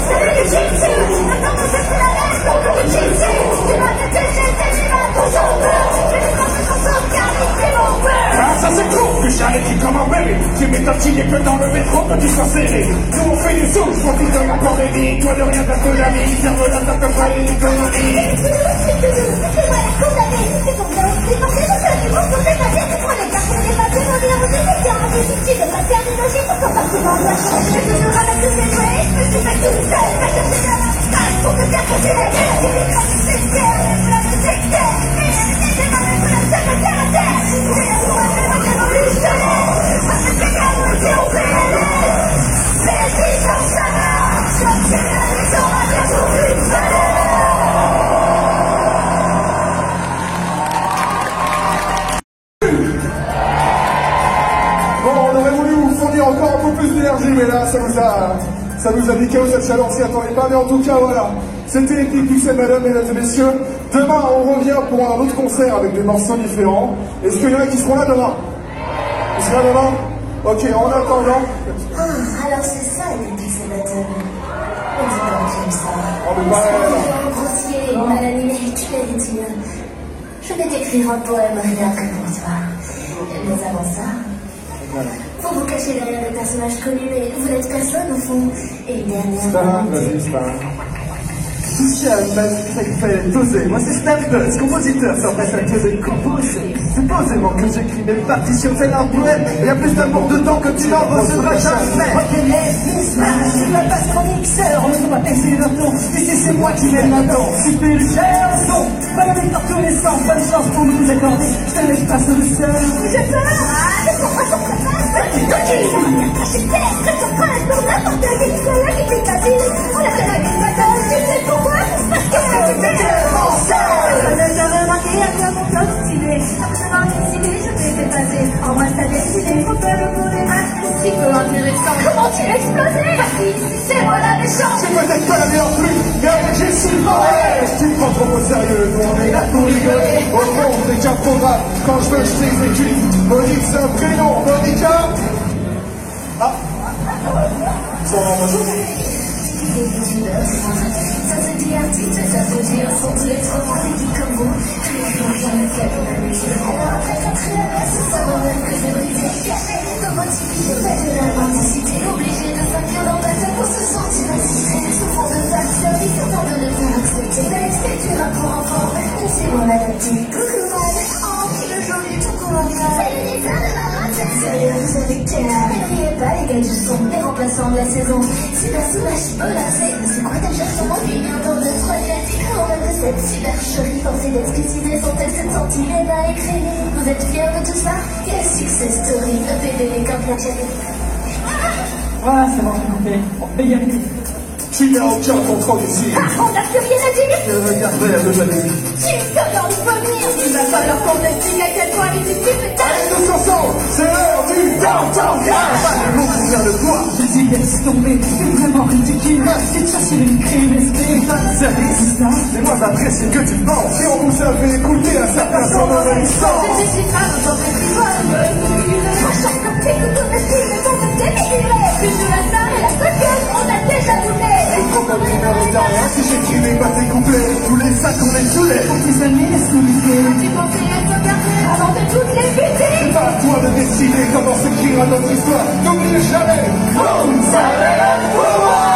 C'est le gypsy. Maintenant que je fais la laisse, donc le gypsy. Tu m'as fait j'ai mal toujours peur. J'ai des grandes chansons car c'est mon peur. Ah, ça c'est cool, que j'allais qui comme un bébé. Tu m'étonnes qu'il est que dans le métro que tu sois serré. Nous on fait des sous, je profite de la pandémie. Toi de rien t'as que la vie, serve là t'as que fallait les conneries. C'est ton père, c'est ton père, c'est ton père, c'est ton père, c'est ton père, c'est ton père, c'est ton père, c'est ton père, c'est ton père, c'est ton père, c'est ton père, c'est ton père, c'est ton père, c'est ton père, c'est ton père, c'est ton père, pour que ça continue la guerre, c'est des grands secteurs, les plans de secteurs, et les mains de la terre, c'est la terre, c'est la loi, c'est la révolutionnaire, parce que c'est la loi, c'est au PNL, mais si j'en savais, j'en sais la maison, à bientôt plus valeur. Encore un peu plus d'énergie, mais là ça nous a dit chaos, cette chaleur, on s'y attendait pas, mais en tout cas voilà, c'était Epic Pixel, mesdames et messieurs. Demain on revient pour un autre concert avec des morceaux différents. Est-ce qu'il y en a qui seront là demain? Ils seront là demain? Ok, en attendant. Ah, alors c'est ça Epic Pixel Battle. On dit pas que j'aime ça. On est pas grossier, mal animé, tu l'as dit. Je vais t'écrire un poème rien que pour toi. Mais avant ça, faut vous cacher derrière des personnages connus, mais vous n'êtes personne au fond. Et une dernière. Vas-y, Star. Social, fait doser. Moi c'est Snapbuzz, compositeur, sans préfactueux et composé. Supposément que j'écris mes partitions, c'est un poème. Il y a plus d'amour dedans que tu n'en recevras jamais. Ok, les je la passe chroniqueur, on ne va baisser le ton. Ici c'est moi qui mène la danse. Super cher, son. Baladez dans tous les sens, bonne chance pour nous accorder. Je te laisse passer le seul. J'ai peur, c'est pour moi son préface. Tu te dis, on va bien cacher terre, que ton prince pour n'importe quel cela qui fait facile. On a fait la gueule bataille, tu sais pourquoi? Parce que c'était tellement seul. Je remarqué à quoi mon cœur stylé. Après avoir décidé, je t'ai fait passer. En moi, t'as décidé, faut faire le coup des matchs. Un petit peu intéressant. Comment tu explosais? Parce qu'ici, c'est moi la méchante. C'est peut-être pas la meilleure pluie, mais avec j'ai su le forêt. Tu me prends trop au sérieux, nous on est là pour rigoler. Au fond, c'est qu'un programme, quand je veux, je t'exécute. Monique, c'est un prénom, Monica. Ah. Son nom, bonjour. Ça se dit artiste, ça se dit un son très trop romantique comme vous. Je n'ai plus rien à faire pour la musique. Alors après 4 heures, c'est ça mon rêve que je brisais. Comment tu je fais de la mendicité. Obligé de s'inclure dans ta tête pour se sentir assisté. Souffrant de faire service, certain de ne pas accepter. Mais c'est du rap pour enfants, laissez-moi m'adapter. Coucou man, oh, le joli tout colonial. C'est le dessin de ma race. Sérieux, vous savez que t'es là. Ne riez pas les gars du son, les remplaçants de la saison. Super Smash, Olacé, mais c'est quoi déjà son nom? Bientôt de 3e titre, on rêve de cette supercherie. Pensez d'exclusivité, sont-elles 7 cm à écrire? Vous êtes fiers de tout ça? Quelle success story, le bébé comme la chérie. Voilà, c'est bon, j'ai compris. Bon, mais il y a plus. s'il n'y a aucun contrôle ici. Ah, on n'a plus rien à dire. Je regarde vers le jaloux. Tu peux leur venir. Il va falloir qu'on t'explique à quel point les équipes est allez, tous ensemble, c'est l'heure du Downtown Crash. Pas de mots pour faire le poids. Vas-y, laisse tomber, c'est vraiment ridicule. C'est de chercher une crime, esprit. Ça existe, hein. C'est moi j'apprécie que tu penses. Si on vous avait écouté à sa place en aurait une chance. Je suis pas dans ton festival. À chaque côté que ton esprit est ton côté figuré. Plus de la salle et la coquette, on a déjà doublé. Le problème ne mérite rien si j'écrivais pas tes couplets. Tous les sacs on est saoulés. Pour tes amis, laisse-nous l'idée. Tu pensais être gardé avant de toutes les buter. C'est pas à toi de décider comment s'écrira notre histoire. N'oublie jamais, vous savez le pouvoir.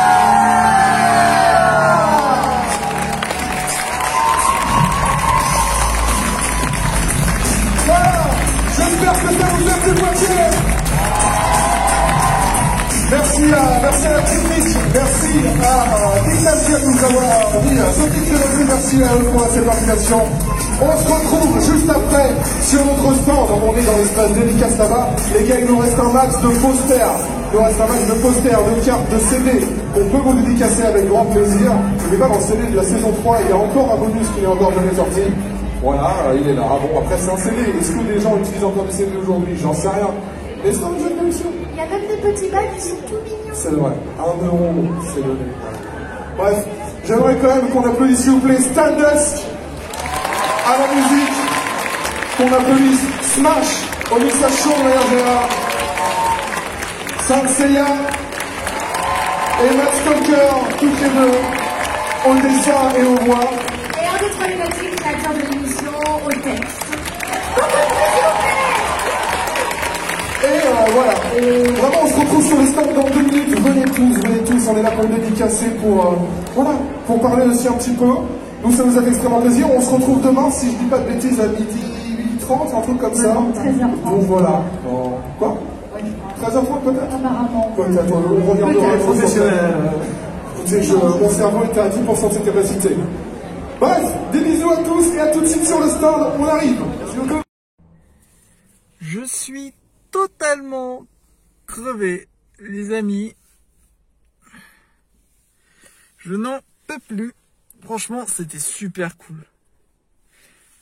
J'espère que ça vous a fait plaisir. Merci à la technique, merci à Ignacia de nous avoir mis ce petit reçu, merci à eux pour cette invitation. On se retrouve juste après sur notre stand, on est dans l'espace dédicace là-bas. Les gars, il nous reste un max de posters, de cartes, de CD. On peut vous dédicacer avec grand plaisir. Je ne vais pas dans le CD de la saison 3, il y a encore un bonus qui n'est encore jamais sorti. Voilà, il est là. Ah bon, après c'est un CD. Est-ce que des gens utilisent encore des CD aujourd'hui? J'en sais rien. Est-ce que vous êtes commission? Il y a même des petits bacs qui sont tout mignons. C'est vrai. 1 euro, c'est donné. Bref, j'aimerais quand même qu'on applaudisse s'il vous plaît Stardust à la musique, qu'on applaudisse Smash au mixage chaud de manière générale, Saint Seiya et Matt Stalker, toutes les deux, au dessin et aux voix. Et un des problématiques créateur de l'émission au texte. Et voilà, vraiment on se retrouve sur le stand dans 2 minutes, venez tous, on est là pour dédicacer, pour parler aussi un petit peu. Nous ça nous a fait extrêmement plaisir, on se retrouve demain, si je dis pas de bêtises, à midi 30, un truc comme ça. 13h30. Donc voilà, quoi 13h30 peut-être. Apparemment. Peut-être, on reviendra professionnel. Écoutez, mon cerveau était à 10% de ses capacités. Bref, des bisous à tous et à tout de suite sur le stand, on arrive. Merci beaucoup. Je suis totalement crevé, les amis. Je n'en peux plus. Franchement, c'était super cool.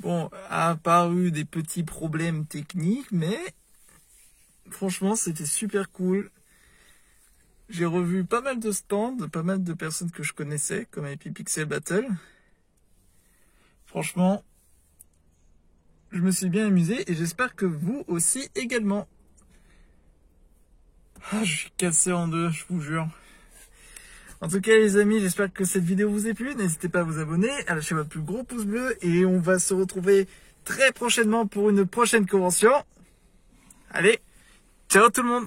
Bon, apparu des petits problèmes techniques, mais franchement, c'était super cool. J'ai revu pas mal de stands, pas mal de personnes que je connaissais, comme Epic Pixel Battle. Franchement, je me suis bien amusé et j'espère que vous aussi également. Ah, je suis cassé en deux, je vous jure. En tout cas les amis, j'espère que cette vidéo vous a plu. N'hésitez pas à vous abonner, à lâcher votre plus gros pouce bleu et on va se retrouver très prochainement pour une prochaine convention. Allez, ciao tout le monde!